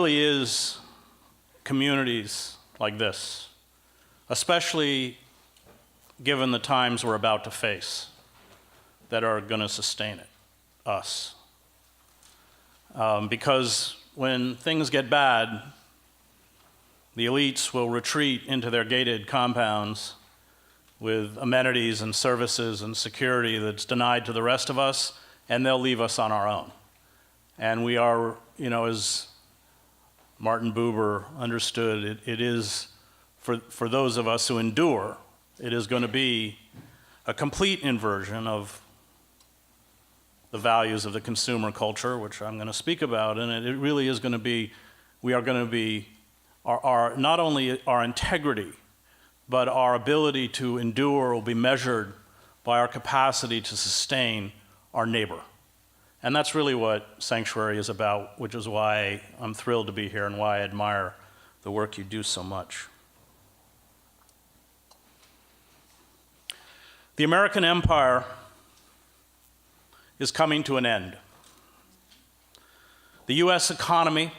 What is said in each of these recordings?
really is communities like this, especially given the times we're about to face, that are going to sustain it, us. Because when things get bad, the elites will retreat into their gated compounds with amenities and services and security that's denied to the rest of us, and they'll leave us on our own. And we are, as Martin Buber understood, it is, for those of us who endure, it is going to be a complete inversion of the values of the consumer culture, which I'm going to speak about, and it really is going to be, we are going to be, not only our integrity, but our ability to endure will be measured by our capacity to sustain our neighbor. And that's really what Sanctuary is about, which is why I'm thrilled to be here and why I admire the work you do so much. The American empire is coming to an end. The US economy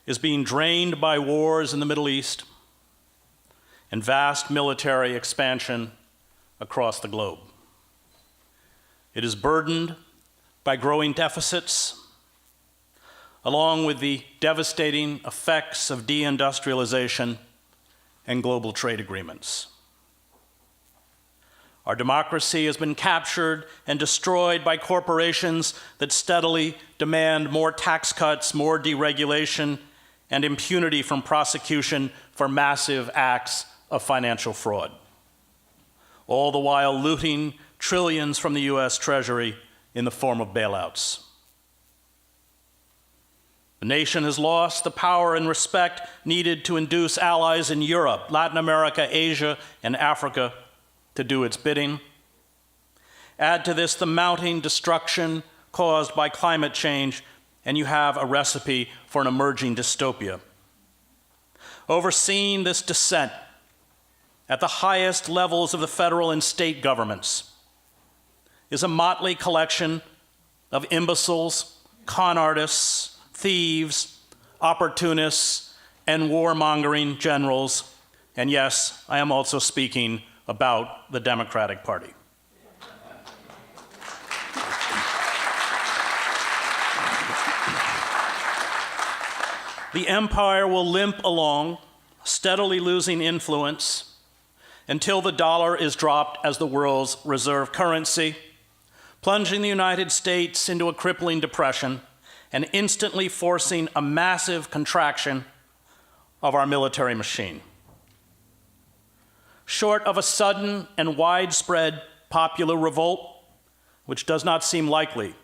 is being drained by wars in the Middle East and vast military expansion across the globe. It is burdened by growing deficits, along with the devastating effects of deindustrialization and global trade agreements. Our democracy has been captured and destroyed by corporations that steadily demand more tax cuts, more deregulation, and impunity from prosecution for massive acts of financial fraud, all the while looting trillions from the US Treasury in the form of bailouts. The nation has lost the power and respect needed to induce allies in Europe, Latin America, Asia, and Africa to do its bidding. Add to this the mounting destruction caused by climate change, and you have a recipe for an emerging dystopia. Overseeing this descent at the highest levels of the federal and state governments is a motley collection of imbeciles, con artists, thieves, opportunists, and warmongering generals. And yes, I am also speaking about the Democratic Party. The empire will limp along, steadily losing influence until the dollar is dropped as the world's reserve currency, plunging the United States into a crippling depression and instantly forcing a massive contraction of our military machine. Short of a sudden and widespread popular revolt, which does not seem likely,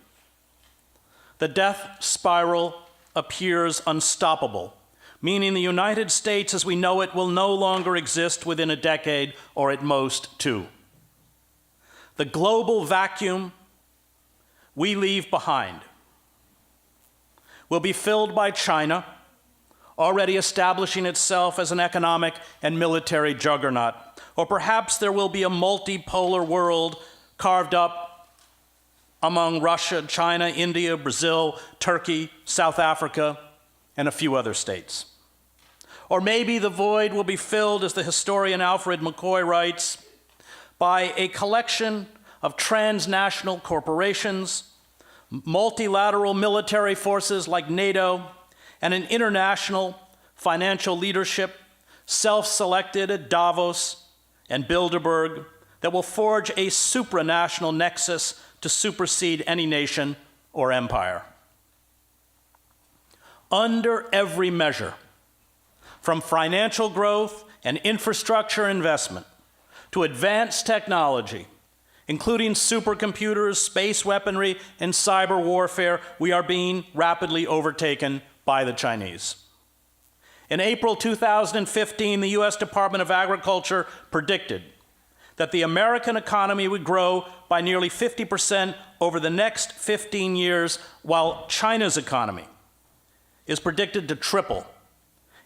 the death spiral appears unstoppable, meaning the United States as we know it will no longer exist within a decade, or at most 2. The global vacuum we leave behind will be filled by China, already establishing itself as an economic and military juggernaut. Or perhaps there will be a multipolar world carved up among Russia, China, India, Brazil, Turkey, South Africa, and a few other states. Or maybe the void will be filled, as the historian Alfred McCoy writes, by a collection of transnational corporations, multilateral military forces like NATO, and an international financial leadership self-selected at Davos and Bilderberg that will forge a supranational nexus to supersede any nation or empire. Under every measure, from financial growth and infrastructure investment to advanced technology, including supercomputers, space weaponry, and cyber warfare, we are being rapidly overtaken by the Chinese. In April 2015, the US Department of Agriculture predicted that the American economy would grow by nearly 50% over the next 15 years, while China's economy is predicted to triple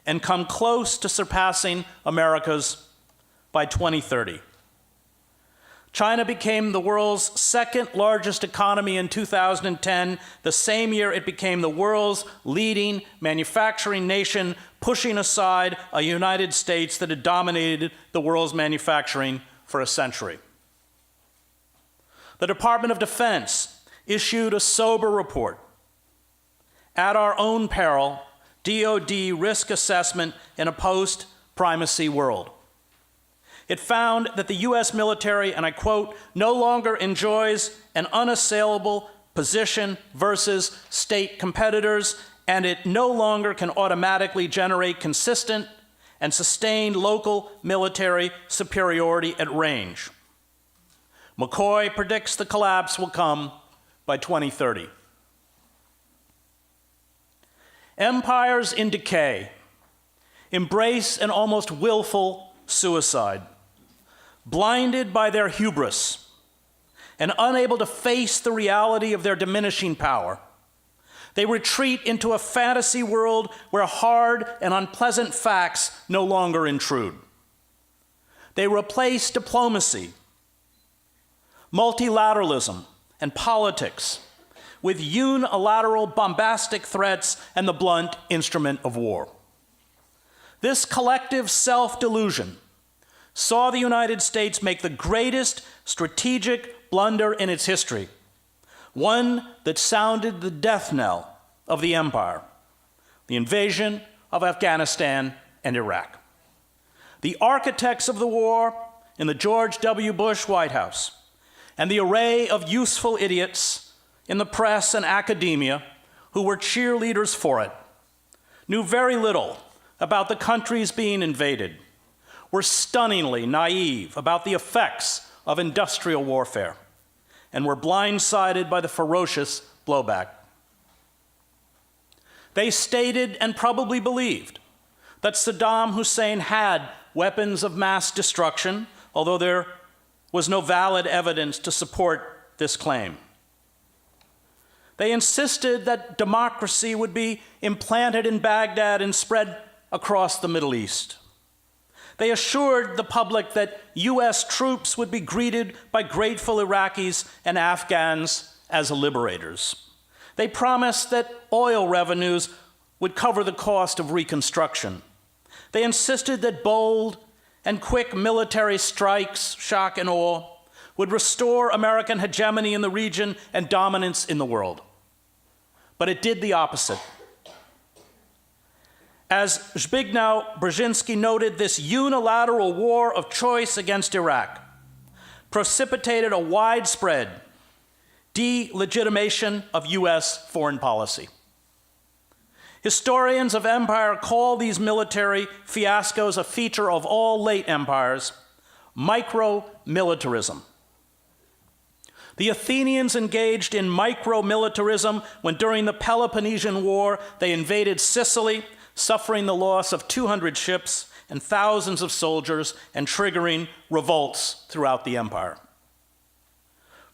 and come close to surpassing America's by 2030. China became the world's second largest economy in 2010, the same year it became the world's leading manufacturing nation, pushing aside a United States that had dominated the world's manufacturing for a century. The Department of Defense issued a sober report. At our own peril, DoD risk assessment in a post-primacy world. It found that the US military, and I quote, no longer enjoys an unassailable position versus state competitors, and it no longer can automatically generate consistent and sustained local military superiority at range. McCoy predicts the collapse will come by 2030. Empires in decay embrace an almost willful suicide, blinded by their hubris and unable to face the reality of their diminishing power. They retreat into a fantasy world where hard and unpleasant facts no longer intrude. They replace diplomacy, multilateralism, and politics with unilateral bombastic threats and the blunt instrument of war. This collective self-delusion saw the United States make the greatest strategic blunder in its history, one that sounded the death knell of the empire, the invasion of Afghanistan and Iraq. The architects of the war in the George W. Bush White House and the array of useful idiots in the press and academia who were cheerleaders for it knew very little about the countries being invaded, were stunningly naive about the effects of industrial warfare, and were blindsided by the ferocious blowback. They stated and probably believed that Saddam Hussein had weapons of mass destruction, although there was no valid evidence to support this claim. They insisted that democracy would be implanted in Baghdad and spread across the Middle East. They assured the public that US troops would be greeted by grateful Iraqis and Afghans as liberators. They promised that oil revenues would cover the cost of reconstruction. They insisted that bold and quick military strikes, shock and awe, would restore American hegemony in the region and dominance in the world. But it did the opposite. As Zbigniew Brzezinski noted, this unilateral war of choice against Iraq precipitated a widespread delegitimation of US foreign policy. Historians of empire call these military fiascos a feature of all late empires, micro-militarism. The Athenians engaged in micro-militarism when during the Peloponnesian War they invaded Sicily, suffering the loss of 200 ships and thousands of soldiers and triggering revolts throughout the empire.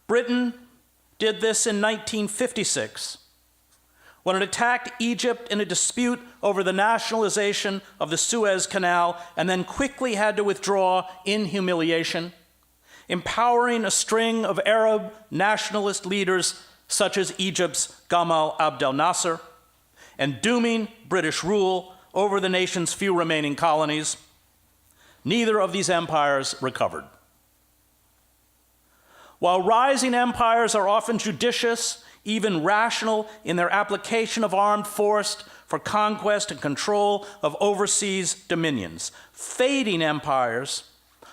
Britain did this in 1956 when it attacked Egypt in a dispute over the nationalization of the Suez Canal and then quickly had to withdraw in humiliation, empowering a string of Arab nationalist leaders such as Egypt's Gamal Abdel Nasser, and dooming British rule over the nation's few remaining colonies. Neither of these empires recovered. While rising empires are often judicious, even rational in their application of armed force for conquest and control of overseas dominions, fading empires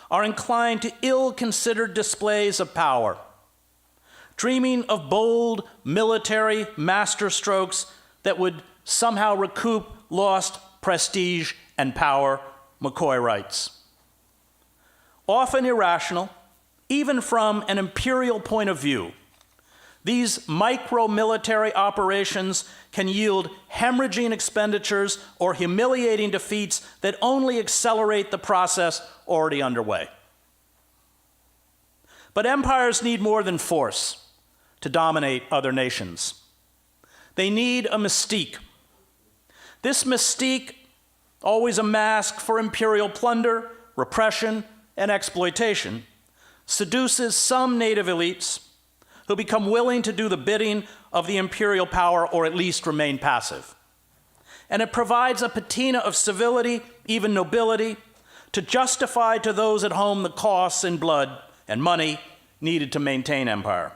are inclined to ill-considered displays of power, dreaming of bold military masterstrokes that would somehow recoup lost prestige and power, McCoy writes. Often irrational, even from an imperial point of view, these micro-military operations can yield hemorrhaging expenditures or humiliating defeats that only accelerate the process already underway. But empires need more than force to dominate other nations. They need a mystique. This mystique, always a mask for imperial plunder, repression, and exploitation, seduces some native elites who become willing to do the bidding of the imperial power or at least remain passive. And it provides a patina of civility, even nobility, to justify to those at home the costs in blood and money needed to maintain empire.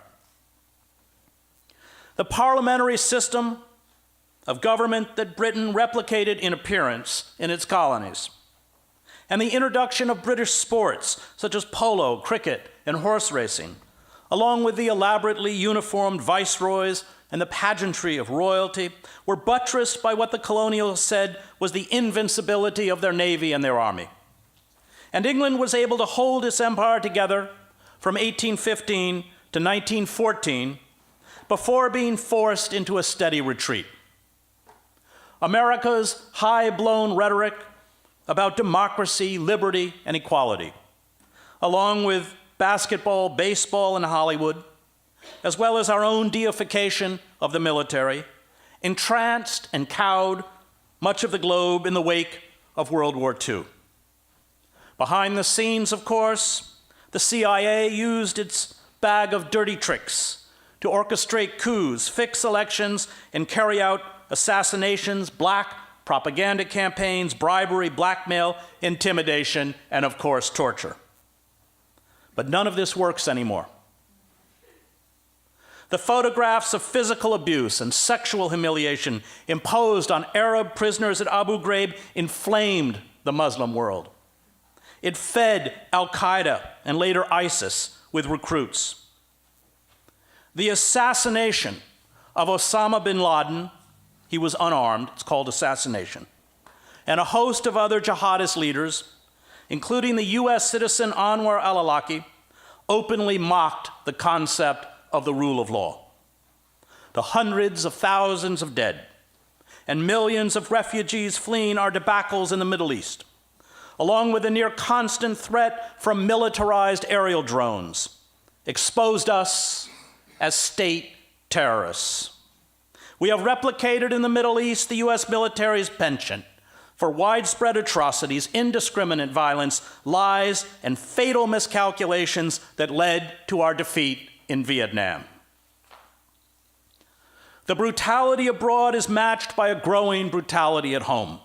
The parliamentary system of government that Britain replicated in appearance in its colonies, and the introduction of British sports such as polo, cricket, and horse racing, along with the elaborately uniformed viceroys and the pageantry of royalty, were buttressed by what the colonials said was the invincibility of their navy and their army. And England was able to hold its empire together from 1815 to 1914 before being forced into a steady retreat. America's high-blown rhetoric about democracy, liberty, and equality, along with basketball, baseball, and Hollywood, as well as our own deification of the military, entranced and cowed much of the globe in the wake of World War II. Behind the scenes, of course, the CIA used its bag of dirty tricks to orchestrate coups, fix elections, and carry out assassinations, black propaganda campaigns, bribery, blackmail, intimidation, and of course, torture. But none of this works anymore. The photographs of physical abuse and sexual humiliation imposed on Arab prisoners at Abu Ghraib inflamed the Muslim world. It fed al-Qaeda and later ISIS with recruits. The assassination of Osama bin Laden, he was unarmed, it's called assassination, and a host of other jihadist leaders, including the US citizen Anwar al-Awlaki, openly mocked the concept of the rule of law. The hundreds of thousands of dead and millions of refugees fleeing our debacles in the Middle East, along with the near constant threat from militarized aerial drones, exposed us as state terrorists. We have replicated in the Middle East the US military's penchant for widespread atrocities, indiscriminate violence, lies, and fatal miscalculations that led to our defeat in Vietnam. The brutality abroad is matched by a growing brutality at home.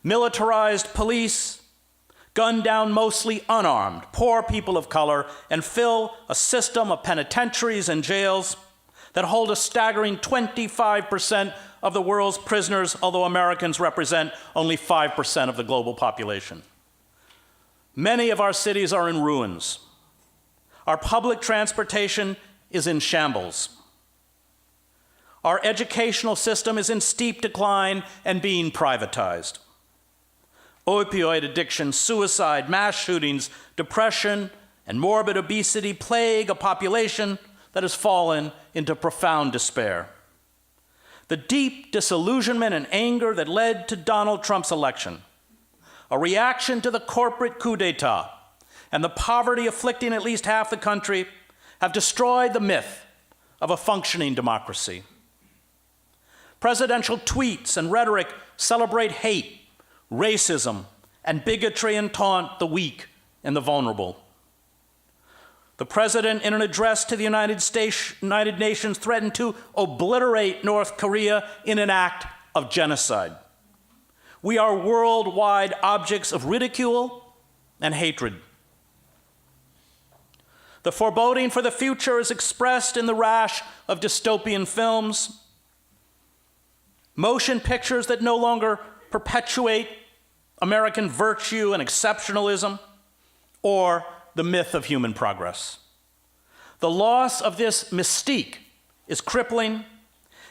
Militarized police gun down mostly unarmed, poor people of color, and fill a system of penitentiaries and jails that hold a staggering 25% of the world's prisoners, although Americans represent only 5% of the global population. Many of our cities are in ruins. Our public transportation is in shambles. Our educational system is in steep decline and being privatized. Opioid addiction, suicide, mass shootings, depression, and morbid obesity plague a population that has fallen into profound despair. The deep disillusionment and anger that led to Donald Trump's election, a reaction to the corporate coup d'etat, and the poverty afflicting at least half the country have destroyed the myth of a functioning democracy. Presidential tweets and rhetoric celebrate hate, racism, and bigotry and taunt the weak and the vulnerable. The president, in an address to the United Nations, threatened to obliterate North Korea in an act of genocide. We are worldwide objects of ridicule and hatred. The foreboding for the future is expressed in the rash of dystopian films, motion pictures that no longer perpetuate American virtue and exceptionalism, or the myth of human progress. The loss of this mystique is crippling.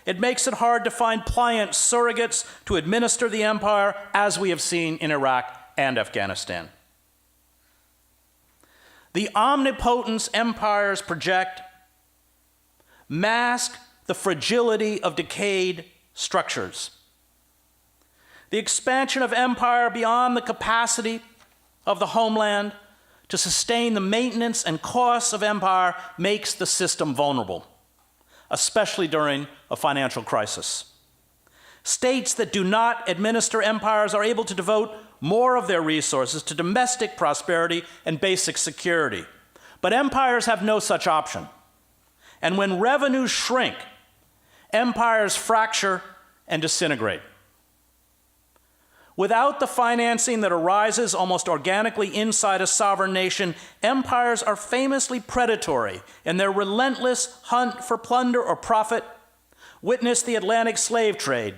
It makes it hard to find pliant surrogates to administer the empire, as we have seen in Iraq and Afghanistan. The omnipotence empires project mask the fragility of decayed structures. The expansion of empire beyond the capacity of the homeland to sustain the maintenance and costs of empire makes the system vulnerable, especially during a financial crisis. States that do not administer empires are able to devote more of their resources to domestic prosperity and basic security, But empires have no such option. And when revenues shrink, empires fracture and disintegrate. Without the financing that arises almost organically inside a sovereign nation, empires are famously predatory in their relentless hunt for plunder or profit. Witness the Atlantic slave trade,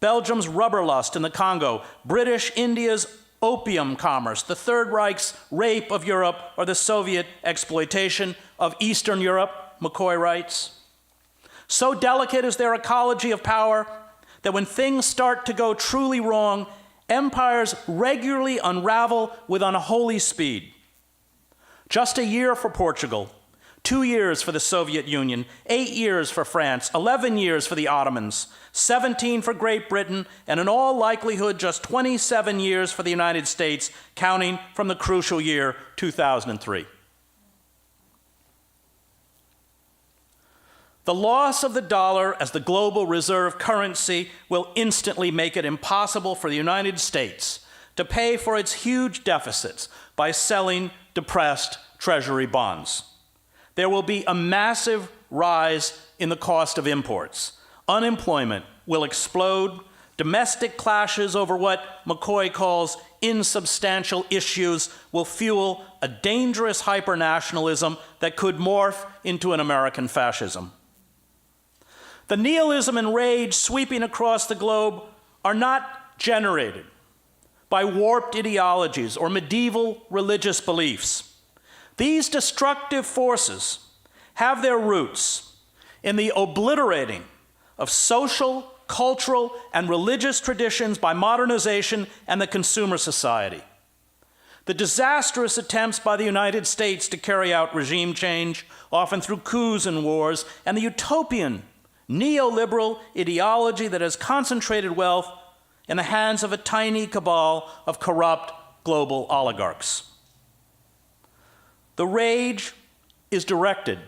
Belgium's rubber lust in the Congo, British India's opium commerce, the Third Reich's rape of Europe, or the Soviet exploitation of Eastern Europe, McCoy writes. So delicate is their ecology of power that when things start to go truly wrong, empires regularly unravel with unholy speed. Just a year for Portugal, 2 years for the Soviet Union, 8 years for France, 11 years for the Ottomans, 17 for Great Britain, and in all likelihood just 27 years for the United States, counting from the crucial year 2003. The loss of the dollar as the global reserve currency will instantly make it impossible for the United States to pay for its huge deficits by selling depressed Treasury bonds. There will be a massive rise in the cost of imports. Unemployment will explode. Domestic clashes over what McCoy calls insubstantial issues will fuel a dangerous hypernationalism that could morph into an American fascism. The nihilism and rage sweeping across the globe are not generated by warped ideologies or medieval religious beliefs. These destructive forces have their roots in the obliterating of social, cultural, and religious traditions by modernization and the consumer society. The disastrous attempts by the United States to carry out regime change, often through coups and wars, and the utopian neoliberal ideology that has concentrated wealth in the hands of a tiny cabal of corrupt global oligarchs. The rage is directed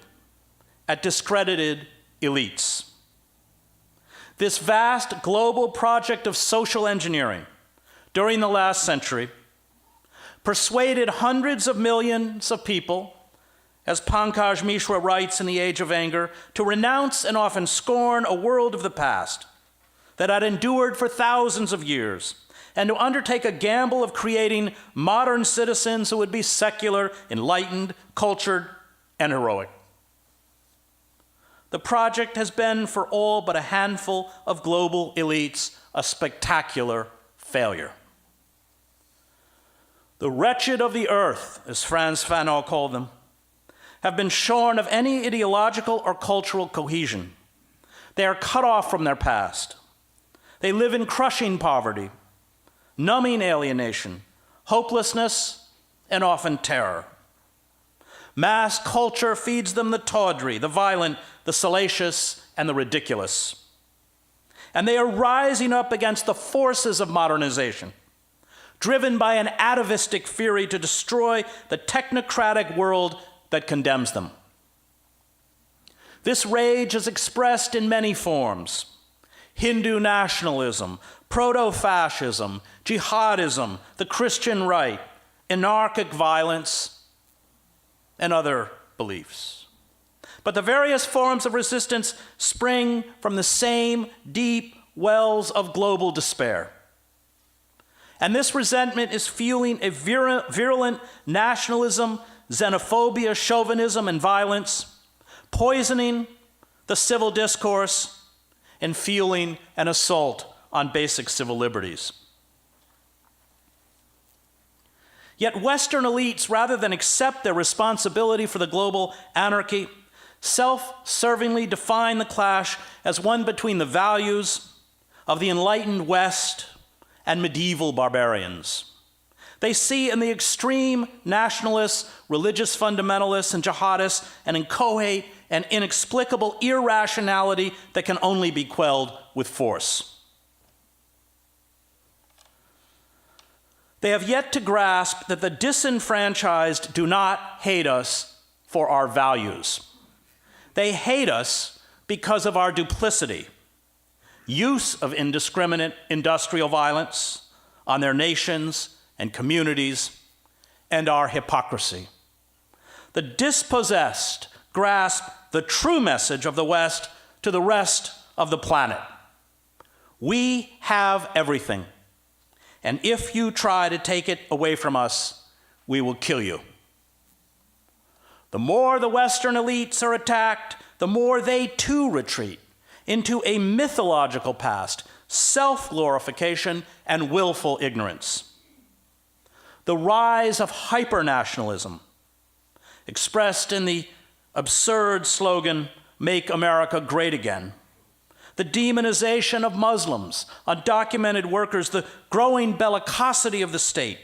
at discredited elites. This vast global project of social engineering during the last century persuaded hundreds of millions of people, as Pankaj Mishra writes in The Age of Anger, to renounce and often scorn a world of the past that had endured for thousands of years, and to undertake a gamble of creating modern citizens who would be secular, enlightened, cultured, and heroic. The project has been, for all but a handful of global elites, a spectacular failure. The wretched of the earth, as Frantz Fanon called them, have been shorn of any ideological or cultural cohesion. They are cut off from their past. They live in crushing poverty, numbing alienation, hopelessness, and often terror. Mass culture feeds them the tawdry, the violent, the salacious, and the ridiculous. And they are rising up against the forces of modernization, driven by an atavistic fury to destroy the technocratic world that condemns them. This rage is expressed in many forms: Hindu nationalism, proto-fascism, jihadism, the Christian right, anarchic violence, and other beliefs. But the various forms of resistance spring from the same deep wells of global despair. And this resentment is fueling a virulent nationalism, xenophobia, chauvinism, and violence, poisoning the civil discourse and fueling an assault on basic civil liberties. Yet Western elites, rather than accept their responsibility for the global anarchy, self-servingly define the clash as one between the values of the enlightened West and medieval barbarians. They see in the extreme nationalists, religious fundamentalists, and jihadists an inchoate and inexplicable irrationality that can only be quelled with force. They have yet to grasp that the disenfranchised do not hate us for our values. They hate us because of our duplicity, use of indiscriminate industrial violence on their nations and communities, and our hypocrisy. the dispossessed grasp the true message of the West to the rest of the planet. We have everything, and if you try to take it away from us, we will kill you. The more the Western elites are attacked, the more they too retreat into a mythological past, self-glorification, and willful ignorance. The rise of hyper-nationalism, expressed in the absurd slogan, "Make America Great Again," the demonization of Muslims, undocumented workers, the growing bellicosity of the state,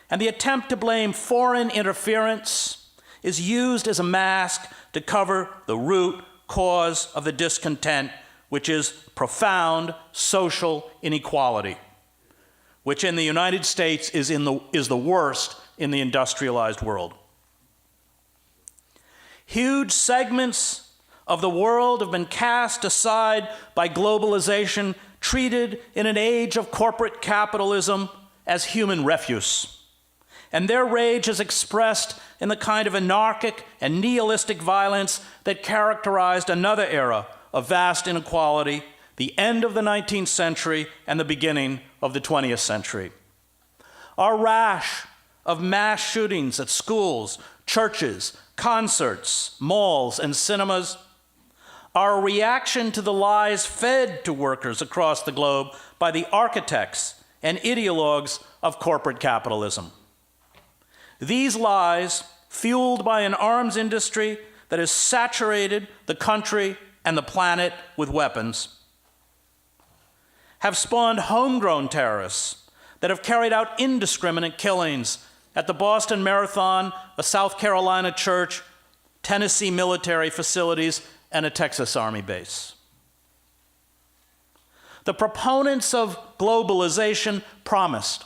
and the attempt to blame foreign interference is used as a mask to cover the root cause of the discontent, which is profound social inequality, which in the United States is the worst in the industrialized world. Huge segments of the world have been cast aside by globalization, treated in an age of corporate capitalism as human refuse. And their rage is expressed in the kind of anarchic and nihilistic violence that characterized another era of vast inequality, the end of the 19th century and the beginning of the 20th century. Our rash of mass shootings at schools, churches, concerts, malls, and cinemas, our reaction to the lies fed to workers across the globe by the architects and ideologues of corporate capitalism. These lies, fueled by an arms industry that has saturated the country and the planet with weapons, have spawned homegrown terrorists that have carried out indiscriminate killings at the Boston Marathon, a South Carolina church, Tennessee military facilities, and a Texas Army base. The proponents of globalization promised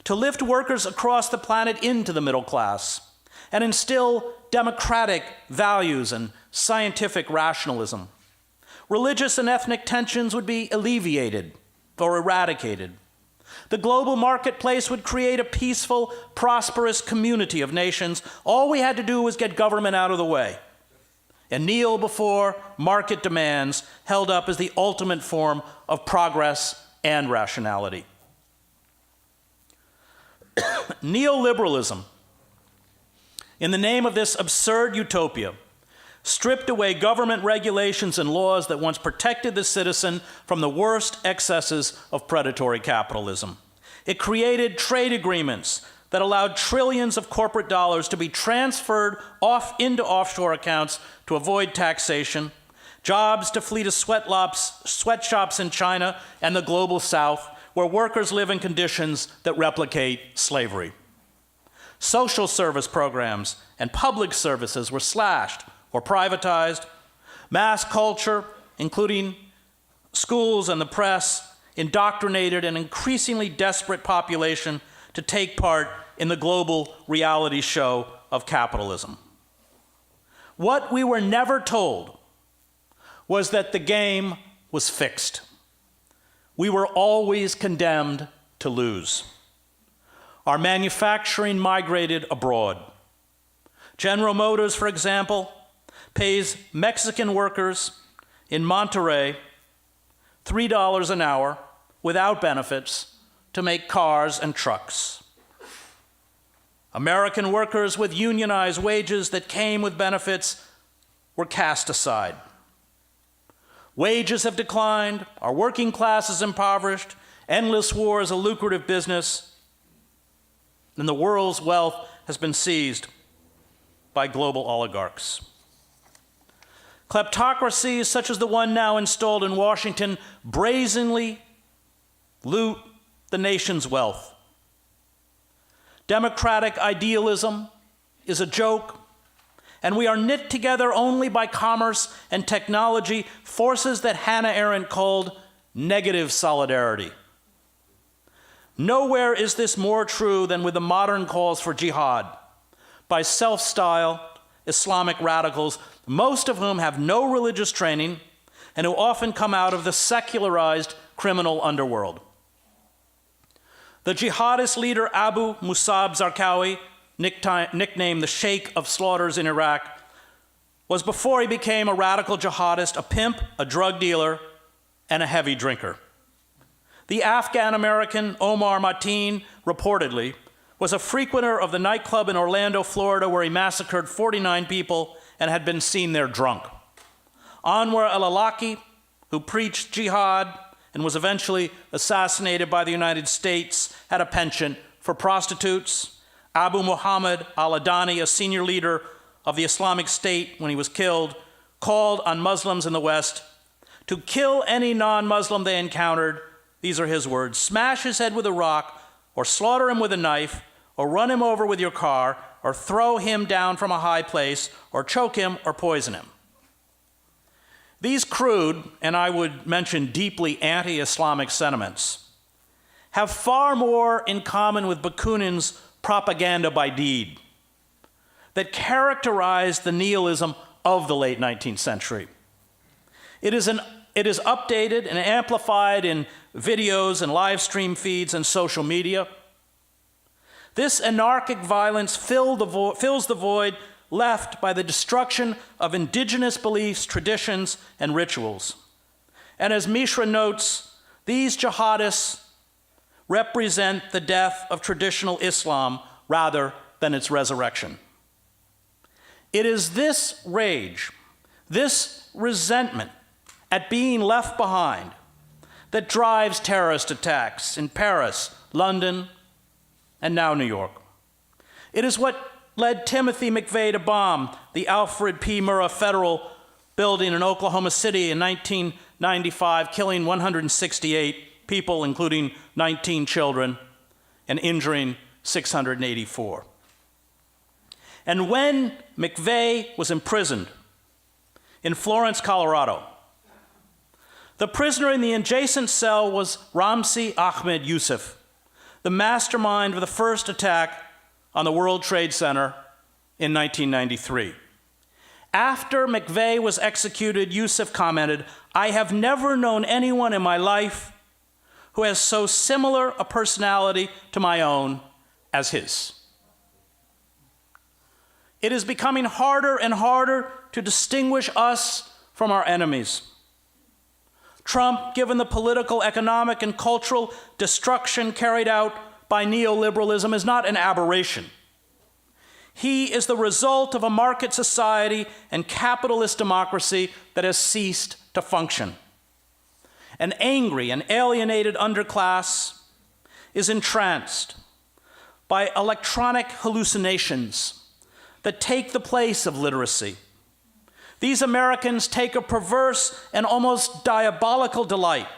to lift workers across the planet into the middle class and instill democratic values and scientific rationalism. Religious and ethnic tensions would be alleviated or eradicated. The global marketplace would create a peaceful, prosperous community of nations. All we had to do was get government out of the way and kneel before market demands held up as the ultimate form of progress and rationality. Neoliberalism, in the name of this absurd utopia, stripped away government regulations and laws that once protected the citizen from the worst excesses of predatory capitalism. It created trade agreements that allowed trillions of corporate dollars to be transferred off into offshore accounts to avoid taxation, jobs to flee to sweatshops in China and the global South, where workers live in conditions that replicate slavery. Social service programs and public services were slashed or privatized. Mass culture, including schools and the press, indoctrinated an increasingly desperate population to take part in the global reality show of capitalism. What we were never told was that the game was fixed. We were always condemned to lose. Our manufacturing migrated abroad. General Motors, for example, pays Mexican workers in Monterrey $3 an hour without benefits to make cars and trucks. American workers with unionized wages that came with benefits were cast aside. Wages have declined, our working class is impoverished, endless war is a lucrative business, and the world's wealth has been seized by global oligarchs. Kleptocracies such as the one now installed in Washington brazenly loot the nation's wealth. Democratic idealism is a joke, and we are knit together only by commerce and technology, forces that Hannah Arendt called negative solidarity. Nowhere is this more true than with the modern calls for jihad by self-styled Islamic radicals, most of whom have no religious training and who often come out of the secularized criminal underworld. The jihadist leader Abu Musab Zarqawi nicknamed the Sheikh of Slaughters in Iraq, was before he became a radical jihadist, a pimp, a drug dealer, and a heavy drinker. The Afghan-American Omar Mateen, reportedly, was a frequenter of the nightclub in Orlando, Florida, where he massacred 49 people and had been seen there drunk. Anwar al-Awlaki, who preached jihad and was eventually assassinated by the United States, had a penchant for prostitutes. Abu Muhammad al-Adani, a senior leader of the Islamic State when he was killed, called on Muslims in the West to kill any non-Muslim they encountered. These are his words: smash his head with a rock, or slaughter him with a knife, or run him over with your car, or throw him down from a high place, or choke him, or poison him. These crude, and I would mention deeply anti-Islamic sentiments, have far more in common with Bakunin's propaganda by deed that characterized the nihilism of the late 19th century. It is updated and amplified in videos and live stream feeds and social media. This anarchic violence fills the void left by the destruction of indigenous beliefs, traditions, and rituals. And as Mishra notes, these jihadists represent the death of traditional Islam rather than its resurrection. It is this rage, this resentment at being left behind, that drives terrorist attacks in Paris, London, and now New York. It is what led Timothy McVeigh to bomb the Alfred P. Murrah Federal Building in Oklahoma City in 1995, killing 168 people, including 19 children, and injuring 684. And when McVeigh was imprisoned in Florence, Colorado, the prisoner in the adjacent cell was Ramzi Ahmed Youssef, the mastermind of the first attack on the World Trade Center in 1993. After McVeigh was executed, Youssef commented, "I have never known anyone in my life who has so similar a personality to my own as his." It is becoming harder and harder to distinguish us from our enemies. Trump, given the political, economic, and cultural destruction carried out by neoliberalism, is not an aberration. He is the result of a market society and capitalist democracy that has ceased to function. An angry and alienated underclass is entranced by electronic hallucinations that take the place of literacy. These Americans take a perverse and almost diabolical delight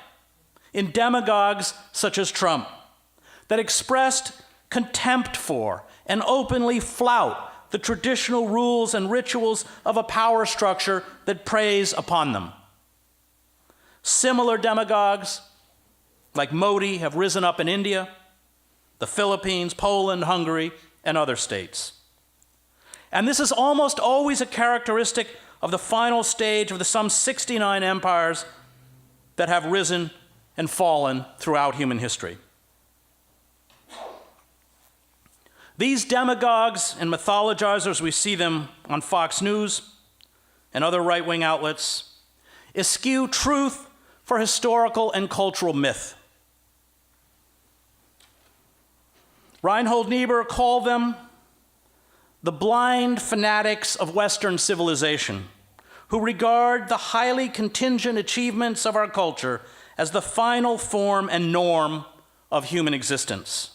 in demagogues such as Trump that expressed contempt for and openly flout the traditional rules and rituals of a power structure that preys upon them. Similar demagogues like Modi have risen up in India, the Philippines, Poland, Hungary, and other states. And this is almost always a characteristic of the final stage of the some 69 empires that have risen and fallen throughout human history. These demagogues and mythologizers, we see them on Fox News and other right-wing outlets, eschew truth for historical and cultural myth. Reinhold Niebuhr called them the blind fanatics of Western civilization, who regard the highly contingent achievements of our culture as the final form and norm of human existence.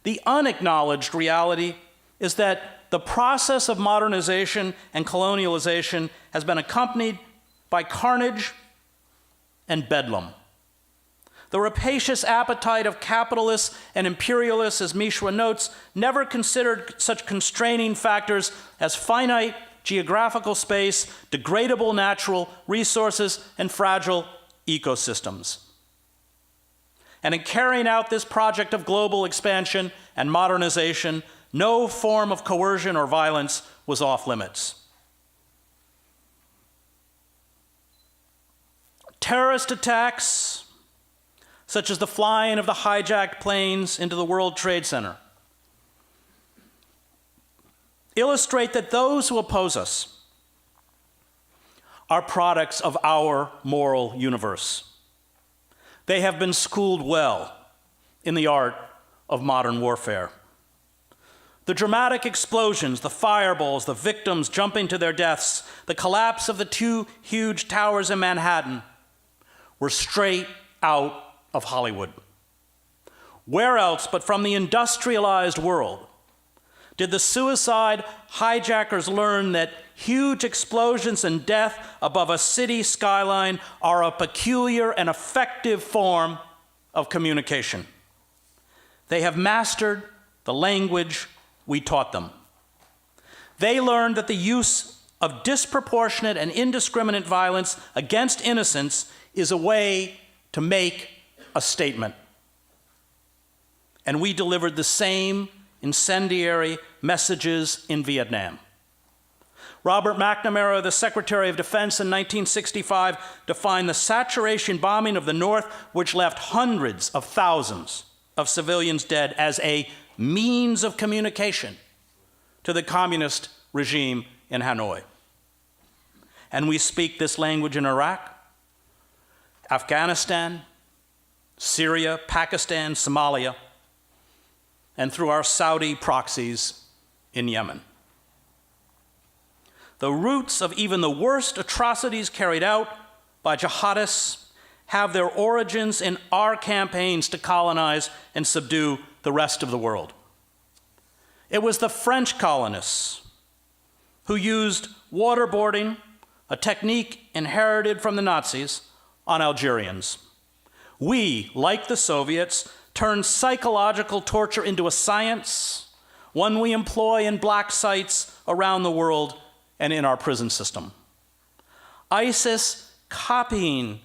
The unacknowledged reality is that the process of modernization and colonialization has been accompanied by carnage and bedlam. The rapacious appetite of capitalists and imperialists, as Mishra notes, never considered such constraining factors as finite geographical space, degradable natural resources, and fragile ecosystems. And in carrying out this project of global expansion and modernization, no form of coercion or violence was off limits. Terrorist attacks, such as the flying of the hijacked planes into the World Trade Center, illustrate that those who oppose us are products of our moral universe. They have been schooled well in the art of modern warfare. The dramatic explosions, the fireballs, the victims jumping to their deaths, the collapse of the 2 huge towers in Manhattan were straight out of Hollywood. Where else but from the industrialized world did the suicide hijackers learn that huge explosions and death above a city skyline are a peculiar and effective form of communication? They have mastered the language we taught them. They learned that the use of disproportionate and indiscriminate violence against innocents is a way to make a statement. And we delivered the same incendiary messages in Vietnam. Robert McNamara, the Secretary of Defense in 1965, defined the saturation bombing of the North, which left hundreds of thousands of civilians dead, as a means of communication to the communist regime in Hanoi. And we speak this language in Iraq, Afghanistan, Syria, Pakistan, Somalia, and through our Saudi proxies in Yemen. The roots of even the worst atrocities carried out by jihadists have their origins in our campaigns to colonize and subdue the rest of the world. It was the French colonists who used waterboarding, a technique inherited from the Nazis, on Algerians. We, like the Soviets, turned psychological torture into a science, one we employ in black sites around the world and in our prison system. ISIS, copying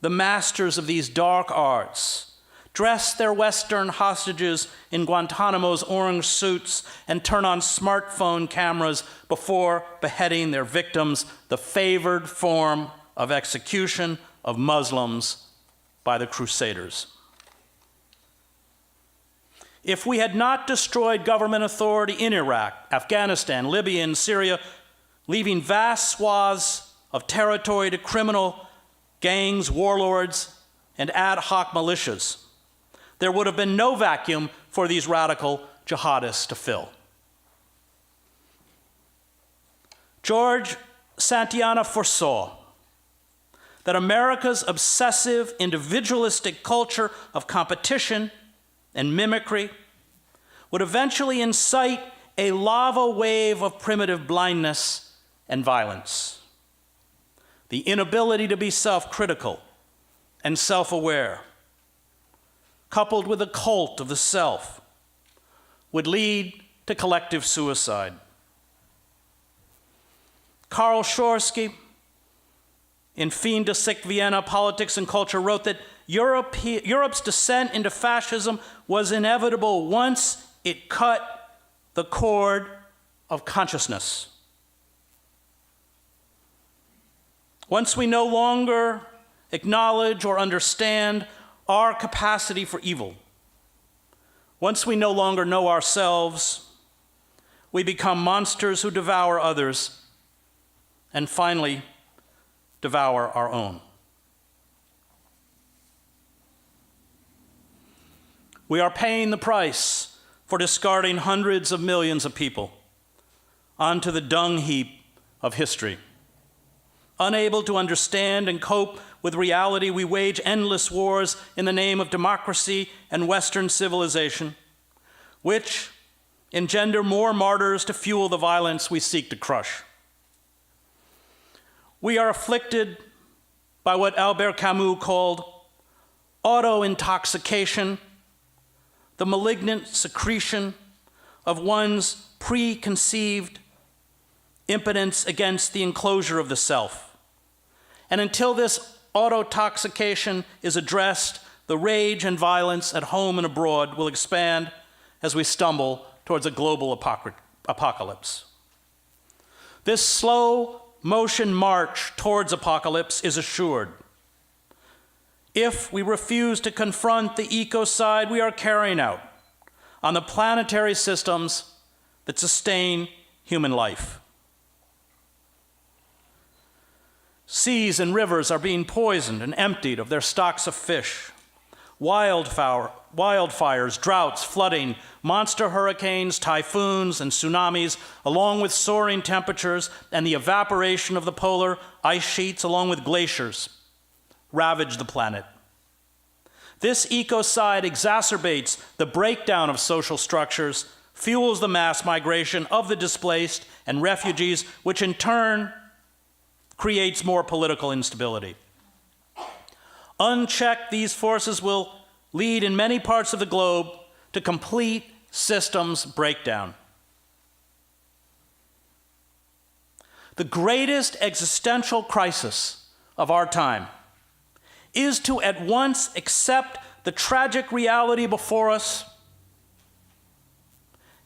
the masters of these dark arts, dress their Western hostages in Guantanamo's orange suits and turn on smartphone cameras before beheading their victims, the favored form of execution of Muslims by the Crusaders. If we had not destroyed government authority in Iraq, Afghanistan, Libya, and Syria, leaving vast swaths of territory to criminal gangs, warlords, and ad hoc militias, there would have been no vacuum for these radical jihadists to fill. George Santayana foresaw that America's obsessive, individualistic culture of competition and mimicry would eventually incite a lava wave of primitive blindness and violence. The inability to be self-critical and self-aware, coupled with a cult of the self, would lead to collective suicide. Karl Schorsky, in Fin de Siècle Vienna, Politics and Culture, wrote that Europe's descent into fascism was inevitable once it cut the cord of consciousness. Once we no longer acknowledge or understand our capacity for evil, once we no longer know ourselves, we become monsters who devour others and finally devour our own. We are paying the price for discarding hundreds of millions of people onto the dung heap of history. Unable to understand and cope with reality, we wage endless wars in the name of democracy and Western civilization, which engender more martyrs to fuel the violence we seek to crush. We are afflicted by what Albert Camus called auto-intoxication, the malignant secretion of one's preconceived impotence against the enclosure of the self. And until this autotoxication is addressed, the rage and violence at home and abroad will expand as we stumble towards a global apocalypse. This slow motion march towards apocalypse is assured. If we refuse to confront the ecocide we are carrying out on the planetary systems that sustain human life. Seas and rivers are being poisoned and emptied of their stocks of fish. Wildfires, droughts, flooding, monster hurricanes, typhoons, and tsunamis, along with soaring temperatures and the evaporation of the polar ice sheets, along with glaciers, ravage the planet. This ecocide exacerbates the breakdown of social structures, fuels the mass migration of the displaced and refugees, which in turn creates more political instability. Unchecked, these forces will lead in many parts of the globe to complete systems breakdown. The greatest existential crisis of our time is to at once accept the tragic reality before us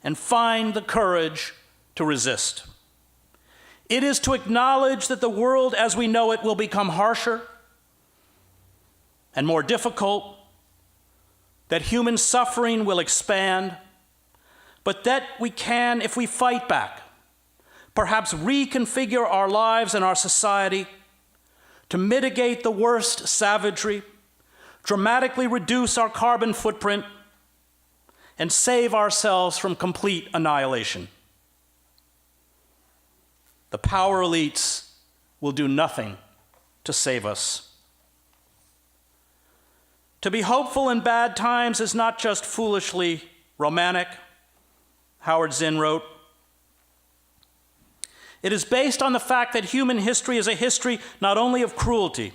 and find the courage to resist. It is to acknowledge that the world as we know it will become harsher and more difficult, that human suffering will expand, but that we can, if we fight back, perhaps reconfigure our lives and our society to mitigate the worst savagery, dramatically reduce our carbon footprint, and save ourselves from complete annihilation. The power elites will do nothing to save us. To be hopeful in bad times is not just foolishly romantic, Howard Zinn wrote. It is based on the fact that human history is a history not only of cruelty,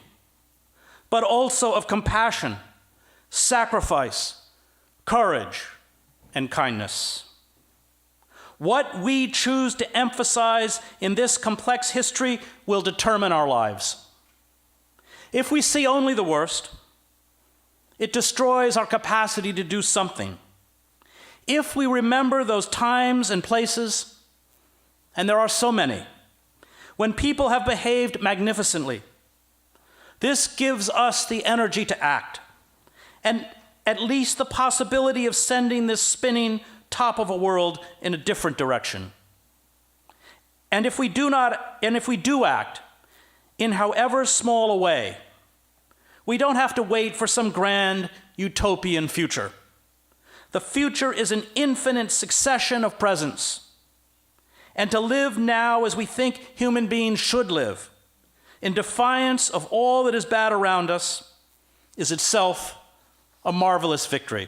but also of compassion, sacrifice, courage, and kindness. What we choose to emphasize in this complex history will determine our lives. If we see only the worst, it destroys our capacity to do something. If we remember those times and places, and there are so many, when people have behaved magnificently, this gives us the energy to act, and at least the possibility of sending this spinning top of a world in a different direction. And if we do act in however small a way, we don't have to wait for some grand utopian future. The future is an infinite succession of presents. And to live now as we think human beings should live, in defiance of all that is bad around us, is itself a marvelous victory.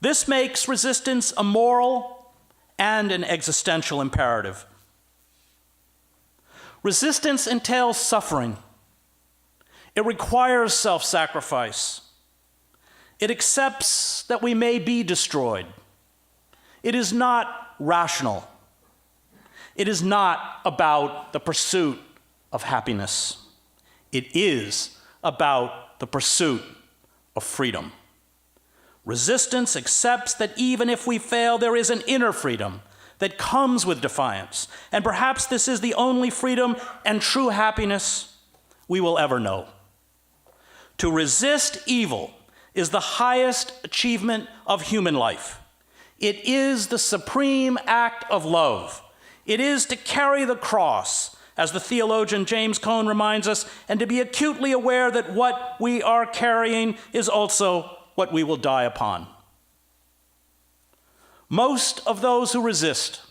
This makes resistance a moral and an existential imperative. Resistance entails suffering. It requires self-sacrifice. It accepts that we may be destroyed. It is not rational. It is not about the pursuit of happiness. It is about the pursuit of freedom. Resistance accepts that even if we fail, there is an inner freedom that comes with defiance. And perhaps this is the only freedom and true happiness we will ever know. To resist evil is the highest achievement of human life. It is the supreme act of love. It is to carry the cross, as the theologian James Cone reminds us, and to be acutely aware that what we are carrying is also what we will die upon. Most of those who resist,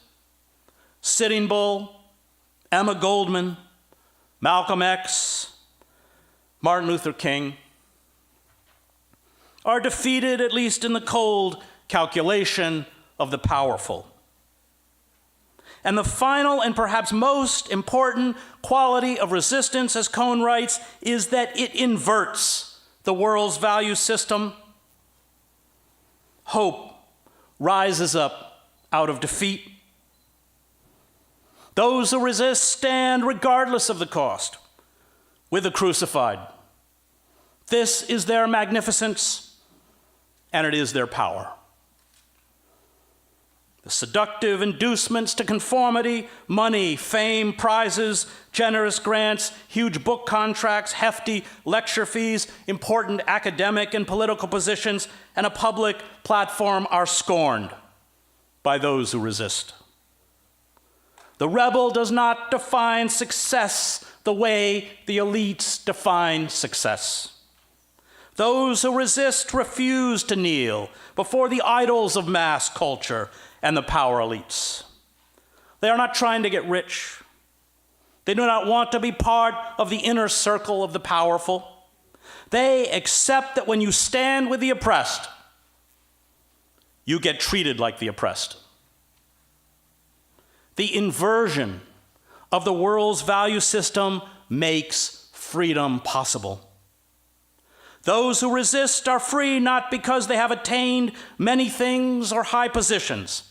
Sitting Bull, Emma Goldman, Malcolm X, Martin Luther King, are defeated, at least in the cold calculation of the powerful. And the final and perhaps most important quality of resistance, as Cone writes, is that it inverts the world's value system. Hope rises up out of defeat. Those who resist stand regardless of the cost with the crucified. This is their magnificence, and it is their power. The seductive inducements to conformity, money, fame, prizes, generous grants, huge book contracts, hefty lecture fees, important academic and political positions, and a public platform are scorned by those who resist. The rebel does not define success the way the elites define success. Those who resist refuse to kneel before the idols of mass culture and the power elites. They are not trying to get rich. They do not want to be part of the inner circle of the powerful. They accept that when you stand with the oppressed, you get treated like the oppressed. The inversion of the world's value system makes freedom possible. Those who resist are free not because they have attained many things or high positions,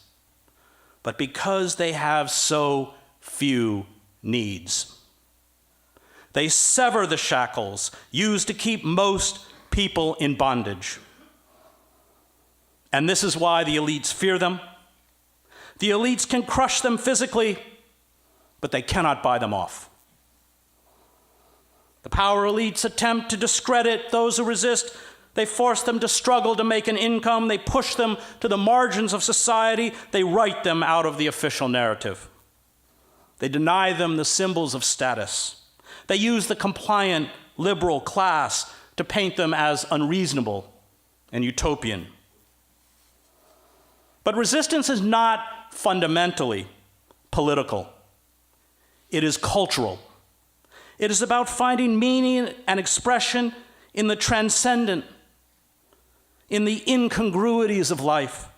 but because they have so few needs. They sever the shackles used to keep most people in bondage. And this is why the elites fear them. The elites can crush them physically, but they cannot buy them off. The power elites attempt to discredit those who resist. They force them to struggle to make an income. They push them to the margins of society. They write them out of the official narrative. They deny them the symbols of status. They use the compliant liberal class to paint them as unreasonable and utopian. But resistance is not fundamentally political. It is cultural. It is about finding meaning and expression in the transcendent, in the incongruities of life.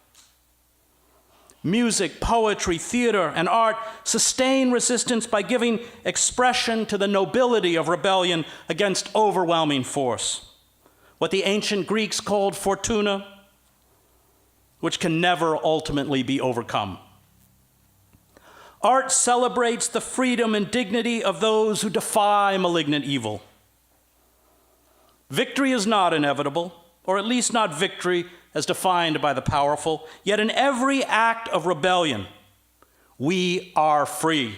Music, poetry, theater, and art sustain resistance by giving expression to the nobility of rebellion against overwhelming force, what the ancient Greeks called fortuna, which can never ultimately be overcome. Art celebrates the freedom and dignity of those who defy malignant evil. Victory is not inevitable, or at least not victory as defined by the powerful. Yet in every act of rebellion, we are free.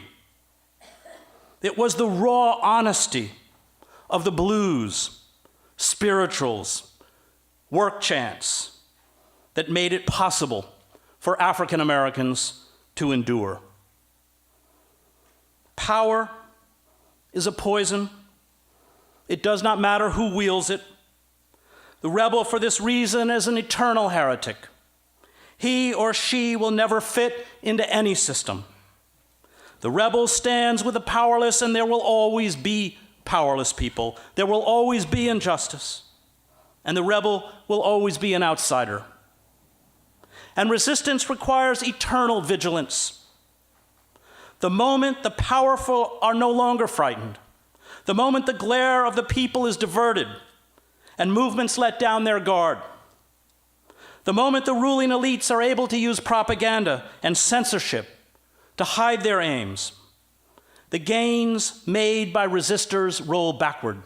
It was the raw honesty of the blues, spirituals, work chants that made it possible for African Americans to endure. Power is a poison. It does not matter who wields it. The rebel, for this reason, is an eternal heretic. He or she will never fit into any system. The rebel stands with the powerless, and there will always be powerless people. There will always be injustice, and the rebel will always be an outsider. And resistance requires eternal vigilance. The moment the powerful are no longer frightened, the moment the glare of the people is diverted and movements let down their guard, the moment the ruling elites are able to use propaganda and censorship to hide their aims, the gains made by resistors roll backward.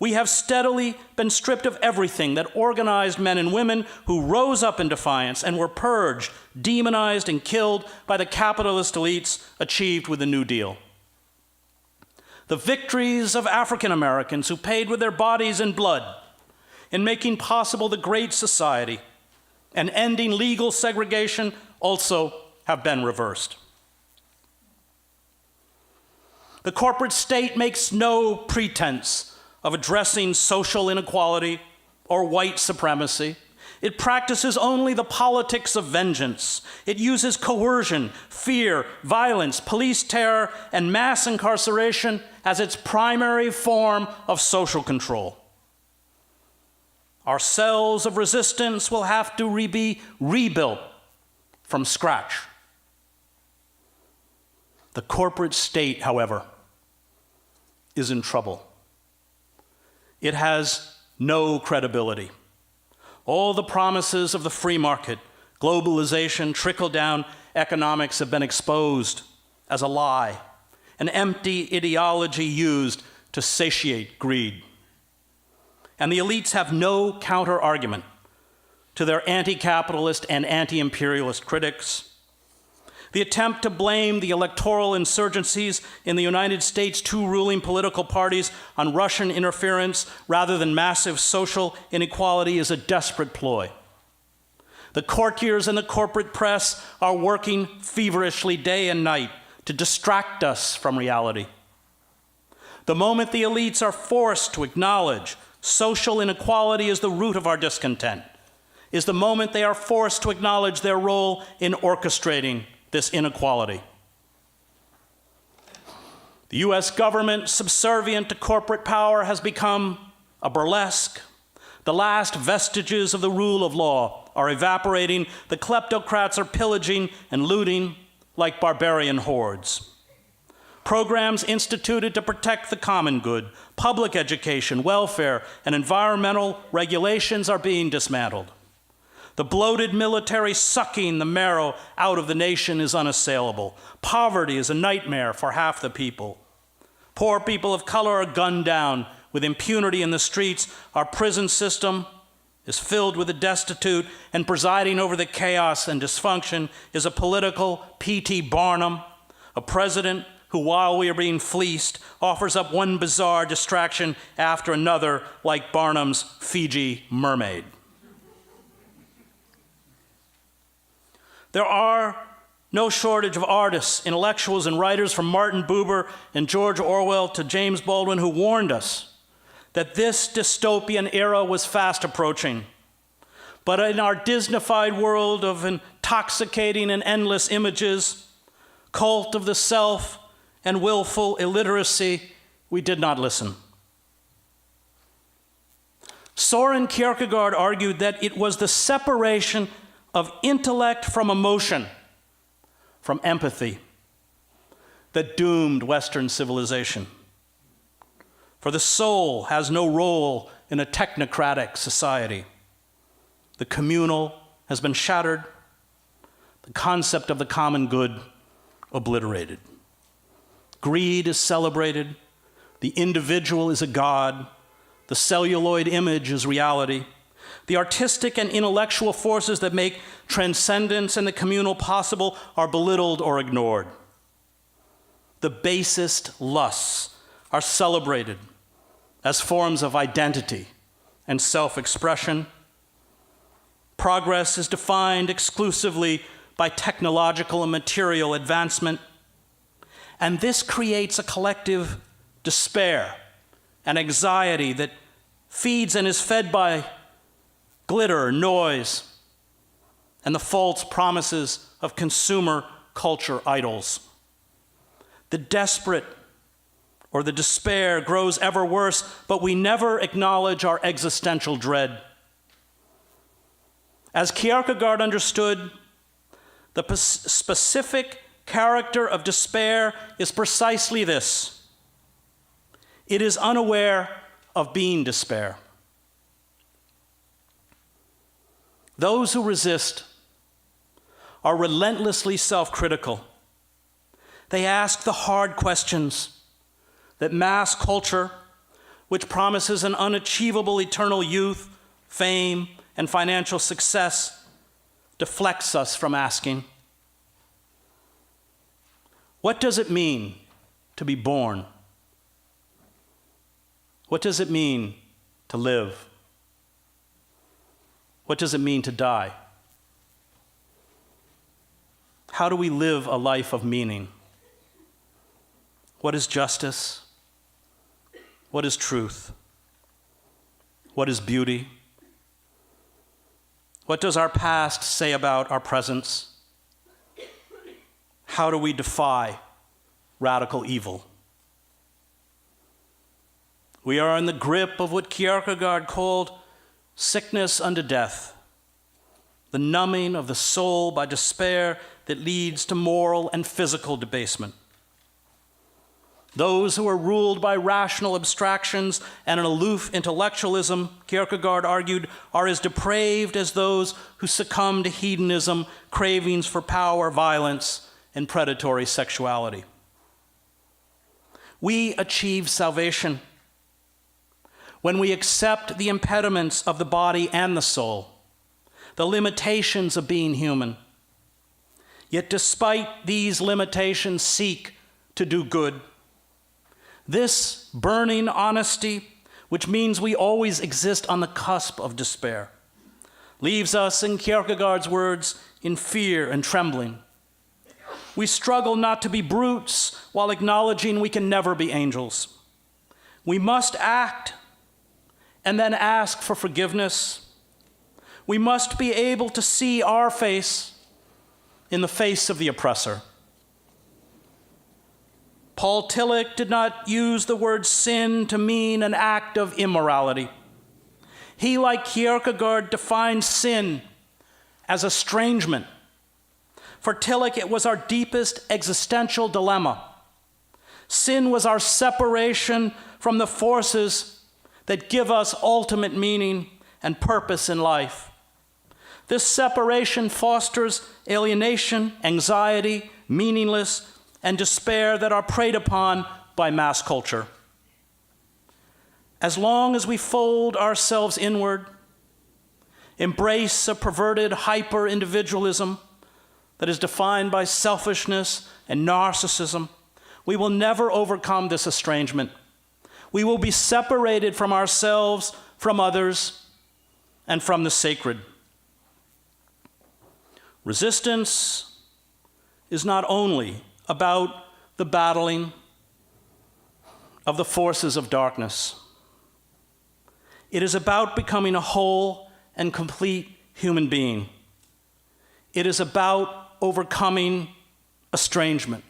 We have steadily been stripped of everything that organized men and women who rose up in defiance and were purged, demonized, and killed by the capitalist elites achieved with the New Deal. The victories of African Americans who paid with their bodies and blood in making possible the Great Society and ending legal segregation also have been reversed. The corporate state makes no pretense of addressing social inequality or white supremacy. It practices only the politics of vengeance. It uses coercion, fear, violence, police terror, and mass incarceration as its primary form of social control. Our cells of resistance will have to be rebuilt from scratch. The corporate state, however, is in trouble. It has no credibility. All the promises of the free market, globalization, trickle-down economics have been exposed as a lie, an empty ideology used to satiate greed. And the elites have no counter-argument to their anti-capitalist and anti-imperialist critics. The attempt to blame the electoral insurgencies in the United States' two ruling political parties on Russian interference rather than massive social inequality is a desperate ploy. The courtiers and the corporate press are working feverishly day and night to distract us from reality. The moment the elites are forced to acknowledge social inequality is the root of our discontent, is the moment they are forced to acknowledge their role in orchestrating this inequality. The US government, subservient to corporate power, has become a burlesque. The last vestiges of the rule of law are evaporating. The kleptocrats are pillaging and looting like barbarian hordes. Programs instituted to protect the common good, public education, welfare, and environmental regulations are being dismantled. The bloated military sucking the marrow out of the nation is unassailable. Poverty is a nightmare for half the people. Poor people of color are gunned down with impunity in the streets. Our prison system is filled with the destitute, and presiding over the chaos and dysfunction is a political P.T. Barnum, a president who, while we are being fleeced, offers up one bizarre distraction after another, like Barnum's Fiji mermaid. There are no shortage of artists, intellectuals, and writers, from Martin Buber and George Orwell to James Baldwin, who warned us that this dystopian era was fast approaching. But in our Disneyfied world of intoxicating and endless images, cult of the self, and willful illiteracy, we did not listen. Soren Kierkegaard argued that it was the separation of intellect from emotion, from empathy, that doomed Western civilization. For the soul has no role in a technocratic society. The communal has been shattered, the concept of the common good obliterated. Greed is celebrated, the individual is a god, the celluloid image is reality. The artistic and intellectual forces that make transcendence and the communal possible are belittled or ignored. The basest lusts are celebrated as forms of identity and self-expression. Progress is defined exclusively by technological and material advancement, and this creates a collective despair and anxiety that feeds and is fed by glitter, noise, and the false promises of consumer culture idols. The desperate or the despair grows ever worse, but we never acknowledge our existential dread. As Kierkegaard understood, the specific character of despair is precisely this: it is unaware of being despair. Those who resist are relentlessly self-critical. They ask the hard questions that mass culture, which promises an unachievable eternal youth, fame, and financial success, deflects us from asking. What does it mean to be born? What does it mean to live? What does it mean to die? How do we live a life of meaning? What is justice? What is truth? What is beauty? What does our past say about our presence? How do we defy radical evil? We are in the grip of what Kierkegaard called sickness unto death, the numbing of the soul by despair that leads to moral and physical debasement. Those who are ruled by rational abstractions and an aloof intellectualism, Kierkegaard argued, are as depraved as those who succumb to hedonism, cravings for power, violence, and predatory sexuality. We achieve salvation when we accept the impediments of the body and the soul, the limitations of being human, yet despite these limitations seek to do good. This burning honesty, which means we always exist on the cusp of despair, leaves us, in Kierkegaard's words, in fear and trembling. We struggle not to be brutes while acknowledging we can never be angels. We must act and then ask for forgiveness. We must be able to see our face in the face of the oppressor. Paul Tillich did not use the word sin to mean an act of immorality. He, like Kierkegaard, defined sin as estrangement. For Tillich, it was our deepest existential dilemma. Sin was our separation from the forces that give us ultimate meaning and purpose in life. This separation fosters alienation, anxiety, meaninglessness, and despair that are preyed upon by mass culture. As long as we fold ourselves inward, embrace a perverted hyper-individualism that is defined by selfishness and narcissism, we will never overcome this estrangement. We will be separated from ourselves, from others, and from the sacred. Resistance is not only about the battling of the forces of darkness. It is about becoming a whole and complete human being. It is about overcoming estrangement.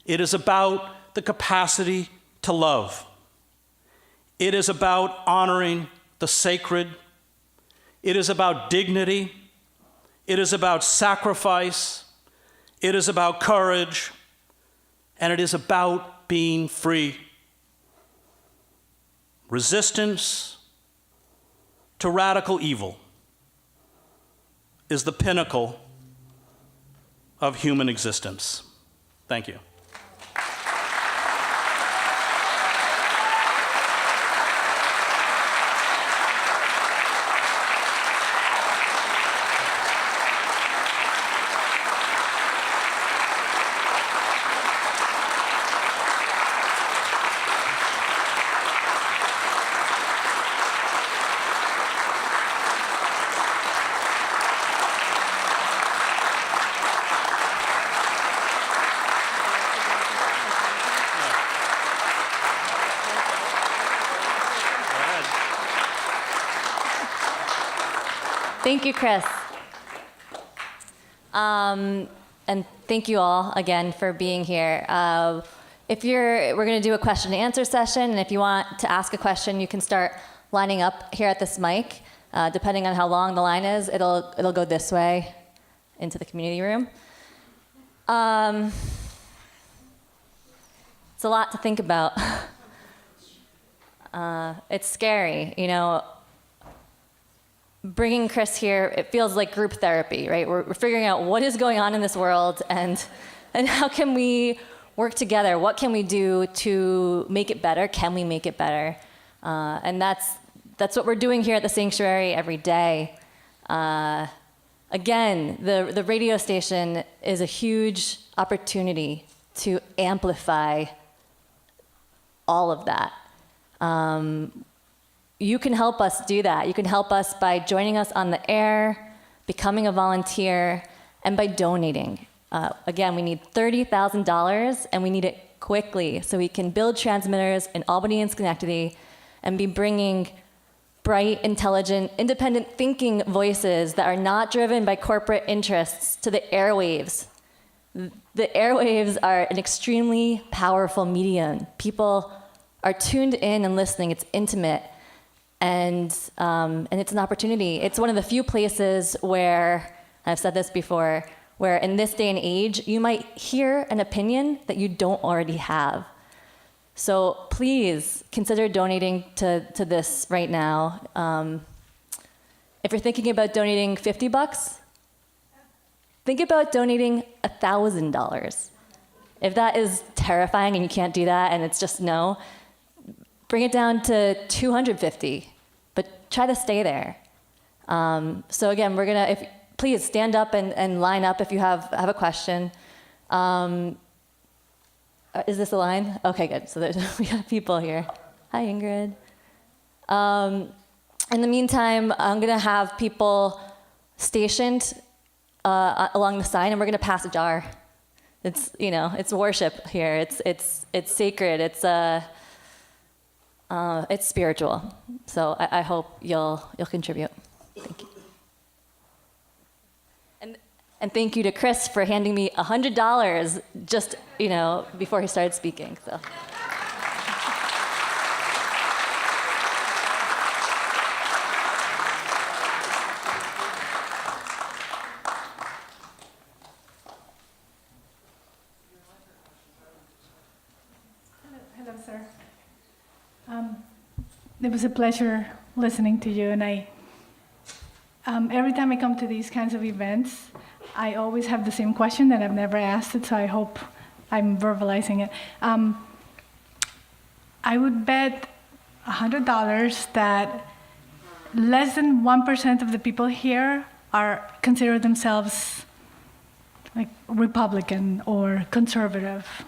It is about the capacity to love. It is about honoring the sacred. It is about dignity. It is about sacrifice. It is about courage. And it is about being free. Resistance to radical evil is the pinnacle of human existence. Thank you. Thank you, Chris. And thank you all again for being here. We're going to do a question and answer session, and if you want to ask a question, you can start lining up here at this mic. Depending on how long the line is, it'll go this way into the community room. It's a lot to think about. It's scary, you know. Bringing Chris here, it feels like group therapy, right? We're figuring out what is going on in this world and how can we work together? What can we do to make it better? Can we make it better? And that's what we're doing here at the sanctuary every day. Again, the radio station is a huge opportunity to amplify all of that. You can help us do that. You can help us by joining us on the air, becoming a volunteer, and by donating. Again, we need $30,000, and we need it quickly so we can build transmitters in Albany and Schenectady and be bringing bright, intelligent, independent thinking voices that are not driven by corporate interests to the airwaves. The airwaves are an extremely powerful medium. People are tuned in and listening. It's intimate. And it's an opportunity. It's one of the few places where, I've said this before, where in this day and age, you might hear an opinion that you don't already have. So please consider donating to this right now. If you're thinking about donating $50, think about donating $1,000. If that is terrifying and you can't do that and it's just no, bring it down to $250. But try to stay there. So again, please stand up and line up if you have a question. Is this a line? Okay, good. So we have people here. Hi, Ingrid. In the meantime, I'm gonna have people stationed along the side, and we're gonna pass a jar It's, you know, it's worship here. It's sacred. It's spiritual. So I hope you'll contribute. Thank you. And thank you to Chris for handing me $100 just, you know, before he started speaking. So. Hello, sir. It was a pleasure listening to you, and every time I come to these kinds of events, I always have the same question that I've never asked it, so I hope I'm verbalizing it. I would bet $100 that less than 1% of the people here consider themselves like Republican or conservative.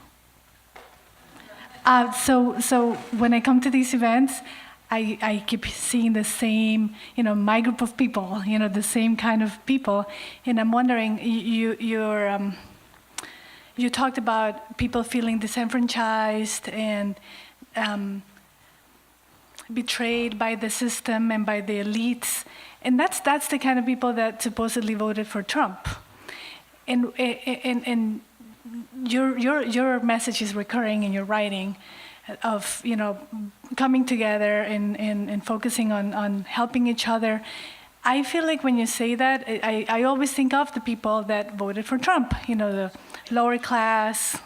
So when I come to these events, I keep seeing the same, you know, my group of people, you know, the same kind of people, and I'm wondering, you talked about people feeling disenfranchised and betrayed by the system and by the elites, and that's the kind of people that supposedly voted for Trump, and your message is recurring in your writing of, you know, coming together and focusing on helping each other. I feel like when you say that, I always think of the people that voted for Trump, you know, the lower class,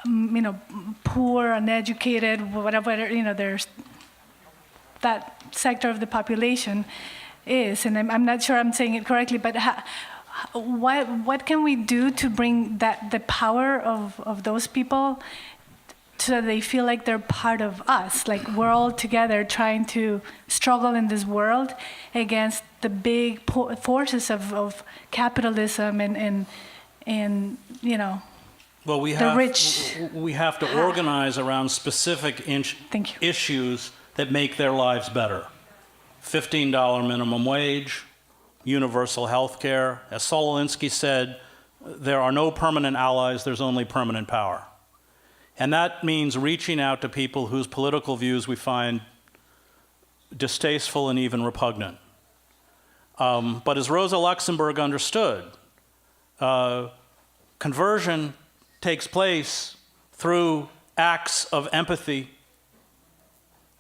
you know, poor, uneducated, whatever, you know, there's that sector of the population is, and I'm not sure I'm saying it correctly, but what can we do to bring the power of those people so that they feel like they're part of us, like we're all together trying to struggle in this world against the big forces of capitalism and you know, Well, we have to organize around specific issues that make their lives better. $15 minimum wage, universal health care. As Saul Alinsky said, there are no permanent allies, there's only permanent power. And that means reaching out to people whose political views we find distasteful and even repugnant. But as Rosa Luxemburg understood, conversion takes place through acts of empathy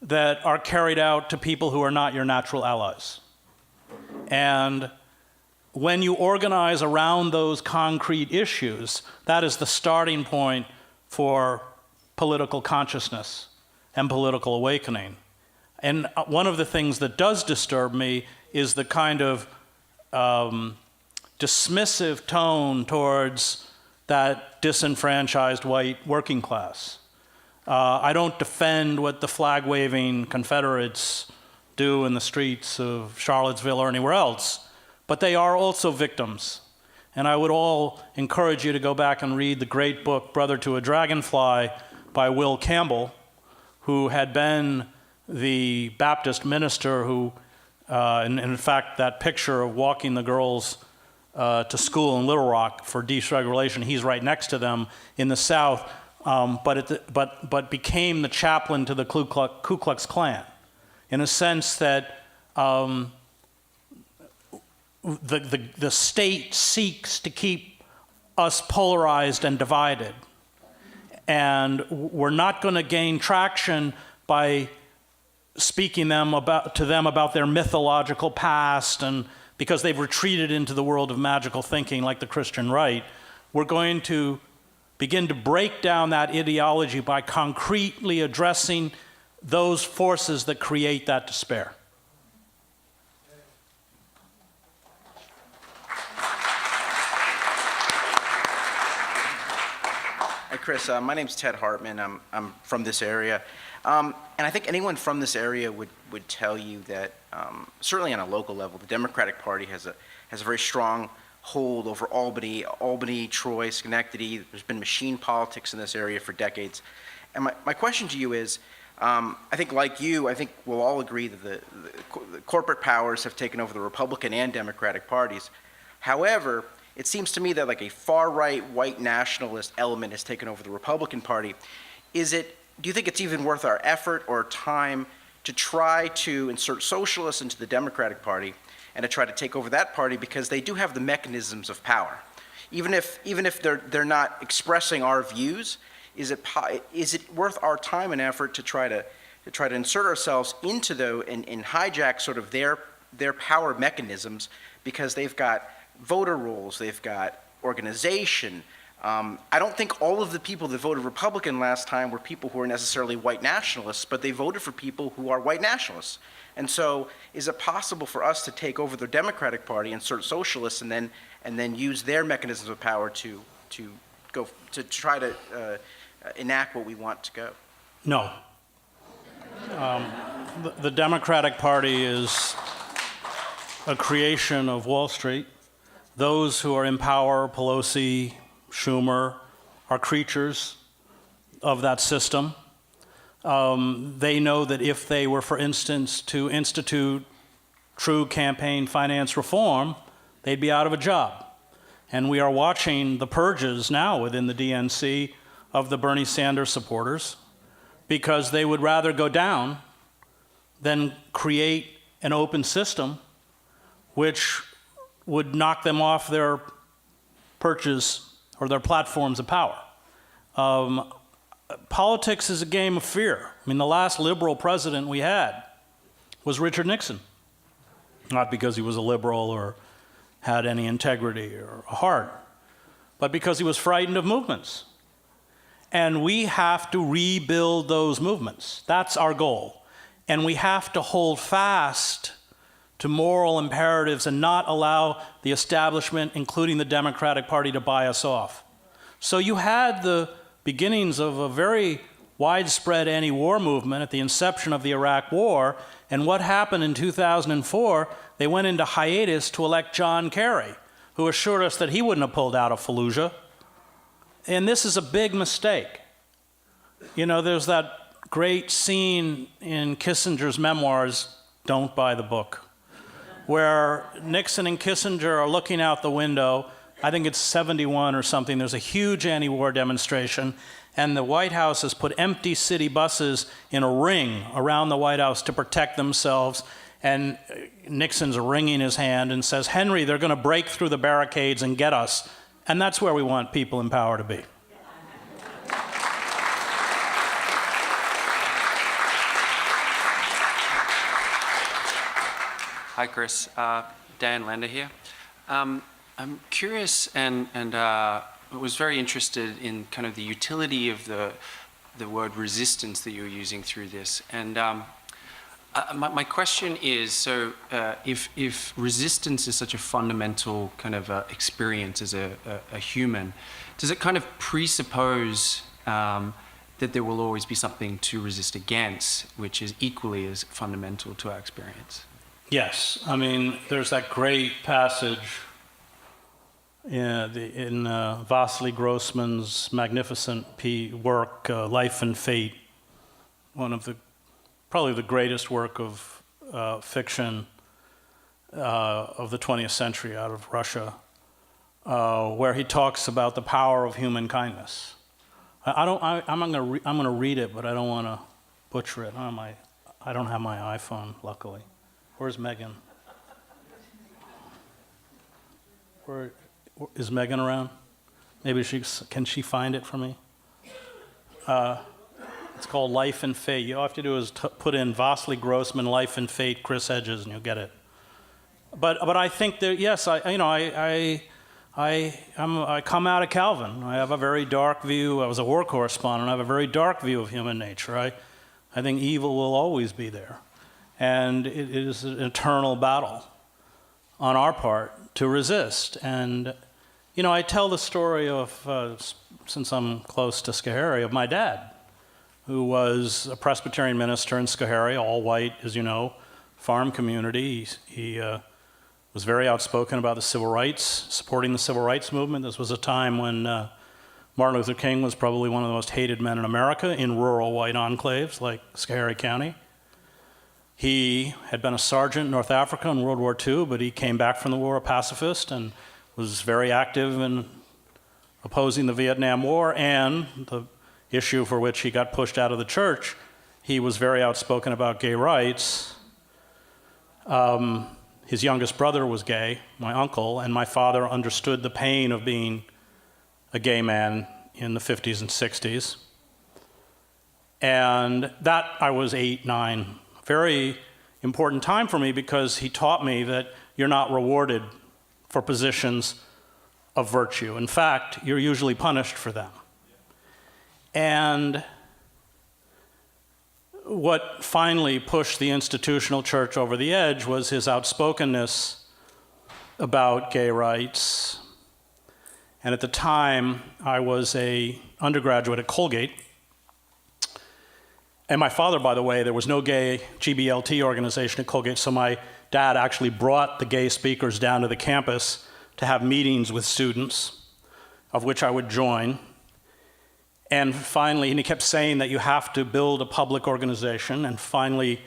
that are carried out to people who are not your natural allies. And when you organize around those concrete issues, that is the starting point for political consciousness and political awakening. And one of the things that does disturb me is the kind of dismissive tone towards that disenfranchised white working class. I don't defend what the flag-waving Confederates do in the streets of Charlottesville or anywhere else, but they are also victims. And I would all encourage you to go back and read the great book, Brother to a Dragonfly, by Will Campbell, who had been the Baptist minister who, and in fact, that picture of walking the girls to school in Little Rock for desegregation, he's right next to them in the South, but became the chaplain to the Ku Klux Klan, in a sense that the state seeks to keep us polarized and divided. And we're not going to gain traction by speaking to them about their mythological past, and because they've retreated into the world of magical thinking like the Christian right. We're going to begin to break down that ideology by concretely addressing those forces that create that despair. Hi, Chris. My name's Ted Hartman. I'm from this area. And I think anyone from this area would tell you that, certainly on a local level, the Democratic Party has a very strong hold over Albany, Troy, Schenectady. There's been machine politics in this area for decades. And my question to you is, I think like you, I think we'll all agree that the corporate powers have taken over the Republican and Democratic parties. However, it seems to me that like a far-right white nationalist element has taken over the Republican Party. Do you think it's even worth our effort or time to try to insert socialists into the Democratic Party and to try to take over that party, because they do have the mechanisms of power? Even if they're not expressing our views, is it worth our time and effort to try to insert ourselves into and hijack sort of their power mechanisms, because they've got voter rolls, they've got organization. I don't think all of the people that voted Republican last time were people who are necessarily white nationalists, but they voted for people who are white nationalists. And so is it possible for us to take over the Democratic Party, insert socialists, and then use their mechanisms of power to try to enact what we want to go? No. The Democratic Party is a creation of Wall Street. Those who are in power, Pelosi, Schumer, are creatures of that system. They know that if they were, for instance, to institute true campaign finance reform, they'd be out of a job. And we are watching the purges now within the DNC of the Bernie Sanders supporters, because they would rather go down than create an open system which would knock them off their perches or their platforms of power. Politics is a game of fear. I mean, the last liberal president we had was Richard Nixon. Not because he was a liberal or had any integrity or a heart, but because he was frightened of movements. And we have to rebuild those movements. That's our goal. And we have to hold fast to moral imperatives and not allow the establishment, including the Democratic Party, to buy us off. So you had the beginnings of a very widespread anti-war movement at the inception of the Iraq War, and what happened in 2004, they went into hiatus to elect John Kerry, who assured us that he wouldn't have pulled out of Fallujah. And this is a big mistake. You know, there's that great scene in Kissinger's memoirs, Don't Buy the Book, where Nixon and Kissinger are looking out the window. I think it's 71 or something. There's a huge anti-war demonstration, and the White House has put empty city buses in a ring around the White House to protect themselves. And Nixon's wringing his hand and says, "Henry, they're going to break through the barricades and get us." And that's where we want people in power to be. Hi, Chris. Dan Lander here. I'm curious and was very interested in kind of the utility of the word resistance that you're using through this. And my question is, so if resistance is such a fundamental kind of experience as a human, does it kind of presuppose that there will always be something to resist against, which is equally as fundamental to our experience? Yes. I mean, there's that great passage in Vasily Grossman's magnificent work, Life and Fate, one of probably the greatest work of fiction of the 20th century out of Russia, where he talks about the power of human kindness. I'm going to read it, but I don't want to butcher it. I don't have my iPhone, luckily. Where's Megan? Is Megan around? Maybe can she find it for me? It's called Life and Fate. You all have to do is put in Vasily Grossman, Life and Fate, Chris Hedges, and you'll get it. But I think that, yes, I come out of Calvin. I have a very dark view. I was a war correspondent. I have a very dark view of human nature. I think evil will always be there. And it is an eternal battle on our part to resist. And, you know, I tell the story of, since I'm close to Schoharie, of my dad, who was a Presbyterian minister in Schoharie, all white, as you know, farm community. He was very outspoken about the civil rights, supporting the civil rights movement. This was a time when Martin Luther King was probably one of the most hated men in America in rural white enclaves like Schoharie County. He had been a sergeant in North Africa in World War II, but he came back from the war a pacifist and was very active in opposing the Vietnam War and the issue for which he got pushed out of the church. He was very outspoken about gay rights. His youngest brother was gay, my uncle, and my father understood the pain of being a gay man in the 50s and 60s. And that, I was 8, 9, very important time for me because he taught me that you're not rewarded for positions of virtue. In fact, you're usually punished for them. And what finally pushed the institutional church over the edge was his outspokenness about gay rights. And at the time, I was an undergraduate at Colgate. And my father, by the way, there was no gay GBLT organization at Colgate, so my dad actually brought the gay speakers down to the campus to have meetings with students, of which I would join. And finally, and he kept saying that you have to build a public organization. And finally,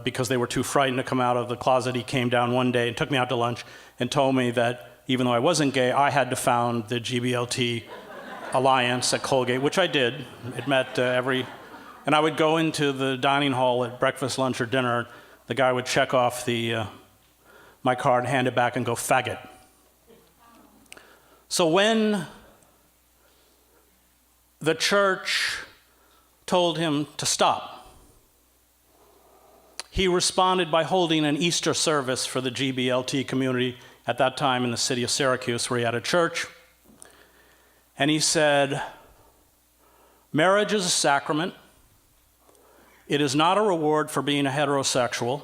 because they were too frightened to come out of the closet, he came down one day and took me out to lunch and told me that even though I wasn't gay, I had to found the GBLT Alliance at Colgate, which I did. It met and I would go into the dining hall at breakfast, lunch, or dinner. The guy would check off my card, hand it back, and go, "Faggot." So when the church told him to stop, he responded by holding an Easter service for the GBLT community at that time in the city of Syracuse, where he had a church. And he said, "Marriage is a sacrament. It is not a reward for being a heterosexual.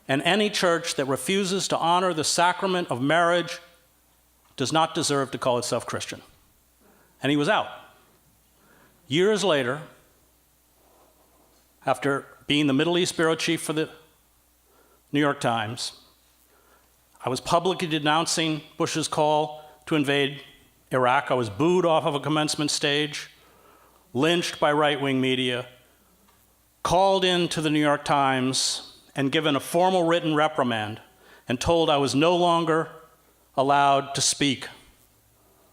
And any church that refuses to honor the sacrament of marriage does not deserve to call itself Christian." And he was out. Years later, after being the Middle East bureau chief for the New York Times, I was publicly denouncing Bush's call to invade Iraq. I was booed off of a commencement stage, lynched by right-wing media, called into the New York Times and given a formal written reprimand and told I was no longer allowed to speak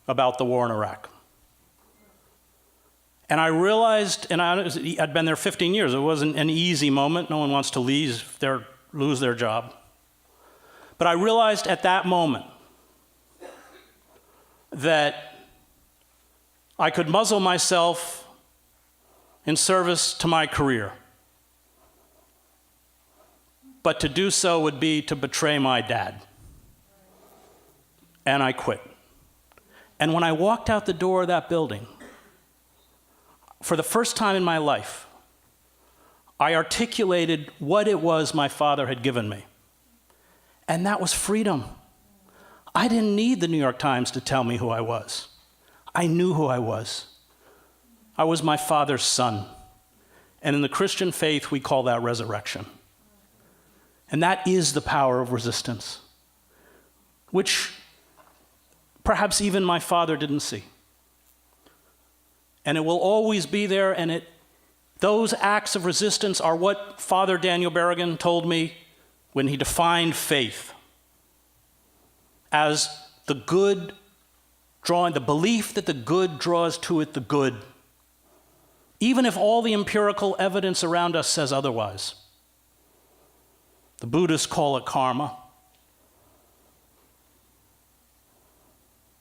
about the war in Iraq. And I realized, and I'd been there 15 years, it wasn't an easy moment. No one wants to lose their job. But I realized at that moment that I could muzzle myself in service to my career. But to do so would be to betray my dad. And I quit. And when I walked out the door of that building, for the first time in my life, I articulated what it was my father had given me. And that was freedom. I didn't need the New York Times to tell me who I was. I knew who I was. I was my father's son. And in the Christian faith, we call that resurrection. And that is the power of resistance, which perhaps even my father didn't see. And it will always be there, and those acts of resistance are what Father Daniel Berrigan told me when he defined faith as the belief that the good draws to it the good, even if all the empirical evidence around us says otherwise. The Buddhists call it karma.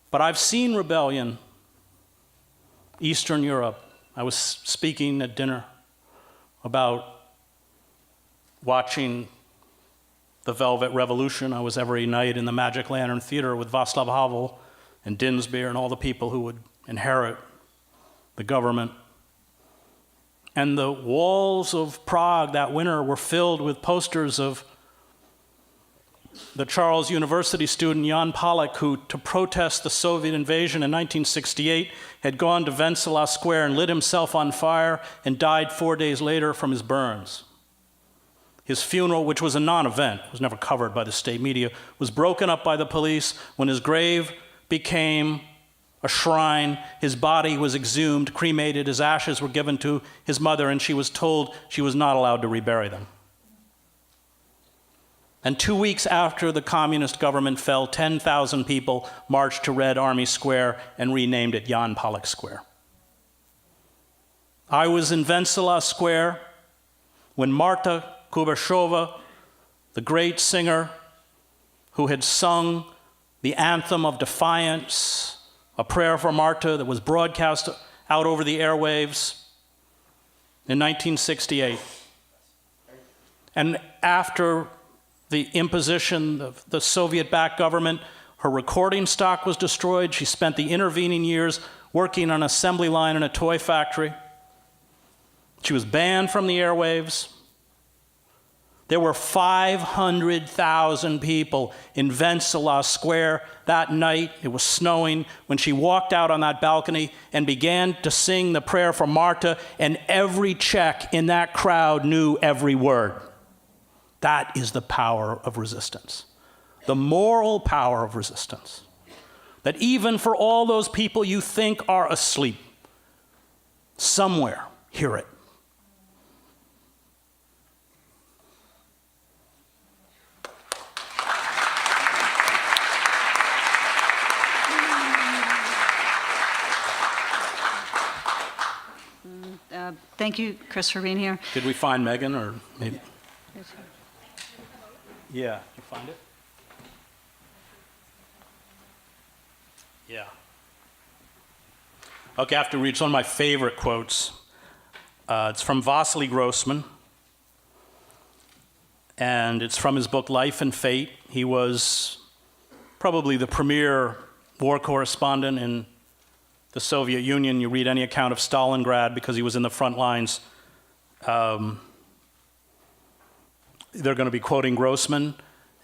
But I've seen rebellion, Eastern Europe. I was speaking at dinner about watching the Velvet Revolution. I was every night in the Magic Lantern Theater with Václav Havel and Dinsbeer and all the people who would inherit the government. And the walls of Prague that winter were filled with posters of the Charles University student Jan Palach, who, to protest the Soviet invasion in 1968, had gone to Wenceslas Square and lit himself on fire and died 4 days later from his burns. His funeral, which was a non-event, was never covered by the state media, was broken up by the police when his grave became a shrine. His body was exhumed, cremated, his ashes were given to his mother, and she was told she was not allowed to rebury them. And 2 weeks after the communist government fell, 10,000 people marched to Red Army Square and renamed it Jan Palach Square. I was in Wenceslas Square when Marta Kubashova, the great singer who had sung the anthem of defiance, a prayer for Marta that was broadcast out over the airwaves in 1968. And after the imposition of the Soviet-backed government, her recording stock was destroyed. She spent the intervening years working on an assembly line in a toy factory. She was banned from the airwaves. There were 500,000 people in Wenceslas Square that night. It was snowing when she walked out on that balcony and began to sing the prayer for Marta, and every Czech in that crowd knew every word. That is the power of resistance, the moral power of resistance. That even for all those people you think are asleep, somewhere, hear it. Thank you, Chris, for being here. Did we find Megan, or maybe? Yeah, did you find it? Yeah. Okay, I have to read one of my favorite quotes. It's from Vasily Grossman, and it's from his book Life and Fate. He was probably the premier war correspondent in the Soviet Union. You read any account of Stalingrad because he was in the front lines. They're going to be quoting Grossman,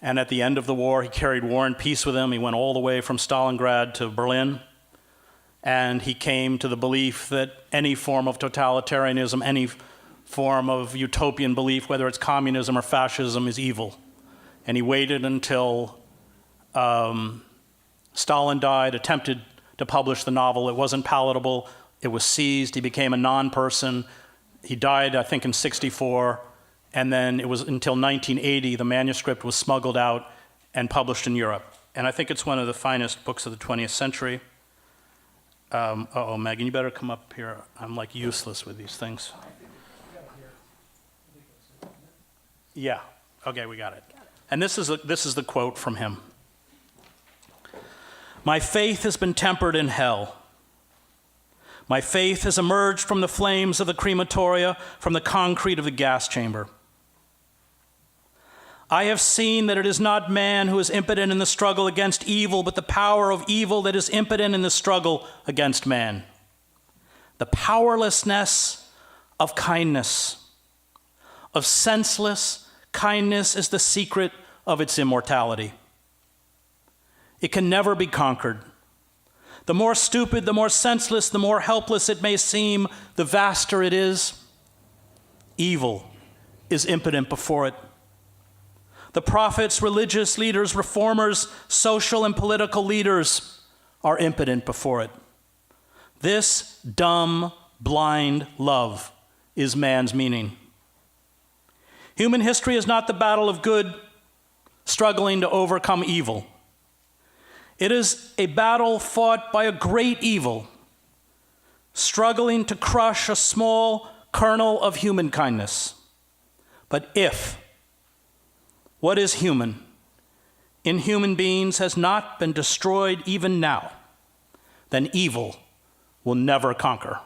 and at the end of the war, he carried War and Peace with him. He went all the way from Stalingrad to Berlin, and he came to the belief that any form of totalitarianism, any form of utopian belief, whether it's communism or fascism, is evil. And he waited until Stalin died, attempted to publish the novel. It wasn't palatable. It was seized. He became a non-person. He died, I think, in '64. And then it was until 1980, the manuscript was smuggled out and published in Europe. And I think it's one of the finest books of the 20th century. Megan, you better come up here. I'm like useless with these things. Yeah, okay, we got it. And this is the quote from him. My faith has been tempered in hell. My faith has emerged from the flames of the crematoria, from the concrete of the gas chamber. I have seen that it is not man who is impotent in the struggle against evil, but the power of evil that is impotent in the struggle against man. The powerlessness of kindness, of senseless kindness, is the secret of its immortality. It can never be conquered. The more stupid, the more senseless, the more helpless it may seem, the vaster it is. Evil is impotent before it. The prophets, religious leaders, reformers, social and political leaders are impotent before it. This dumb, blind love is man's meaning. Human history is not the battle of good struggling to overcome evil. It is a battle fought by a great evil, struggling to crush a small kernel of human kindness. But if what is human in human beings has not been destroyed even now, then evil will never conquer.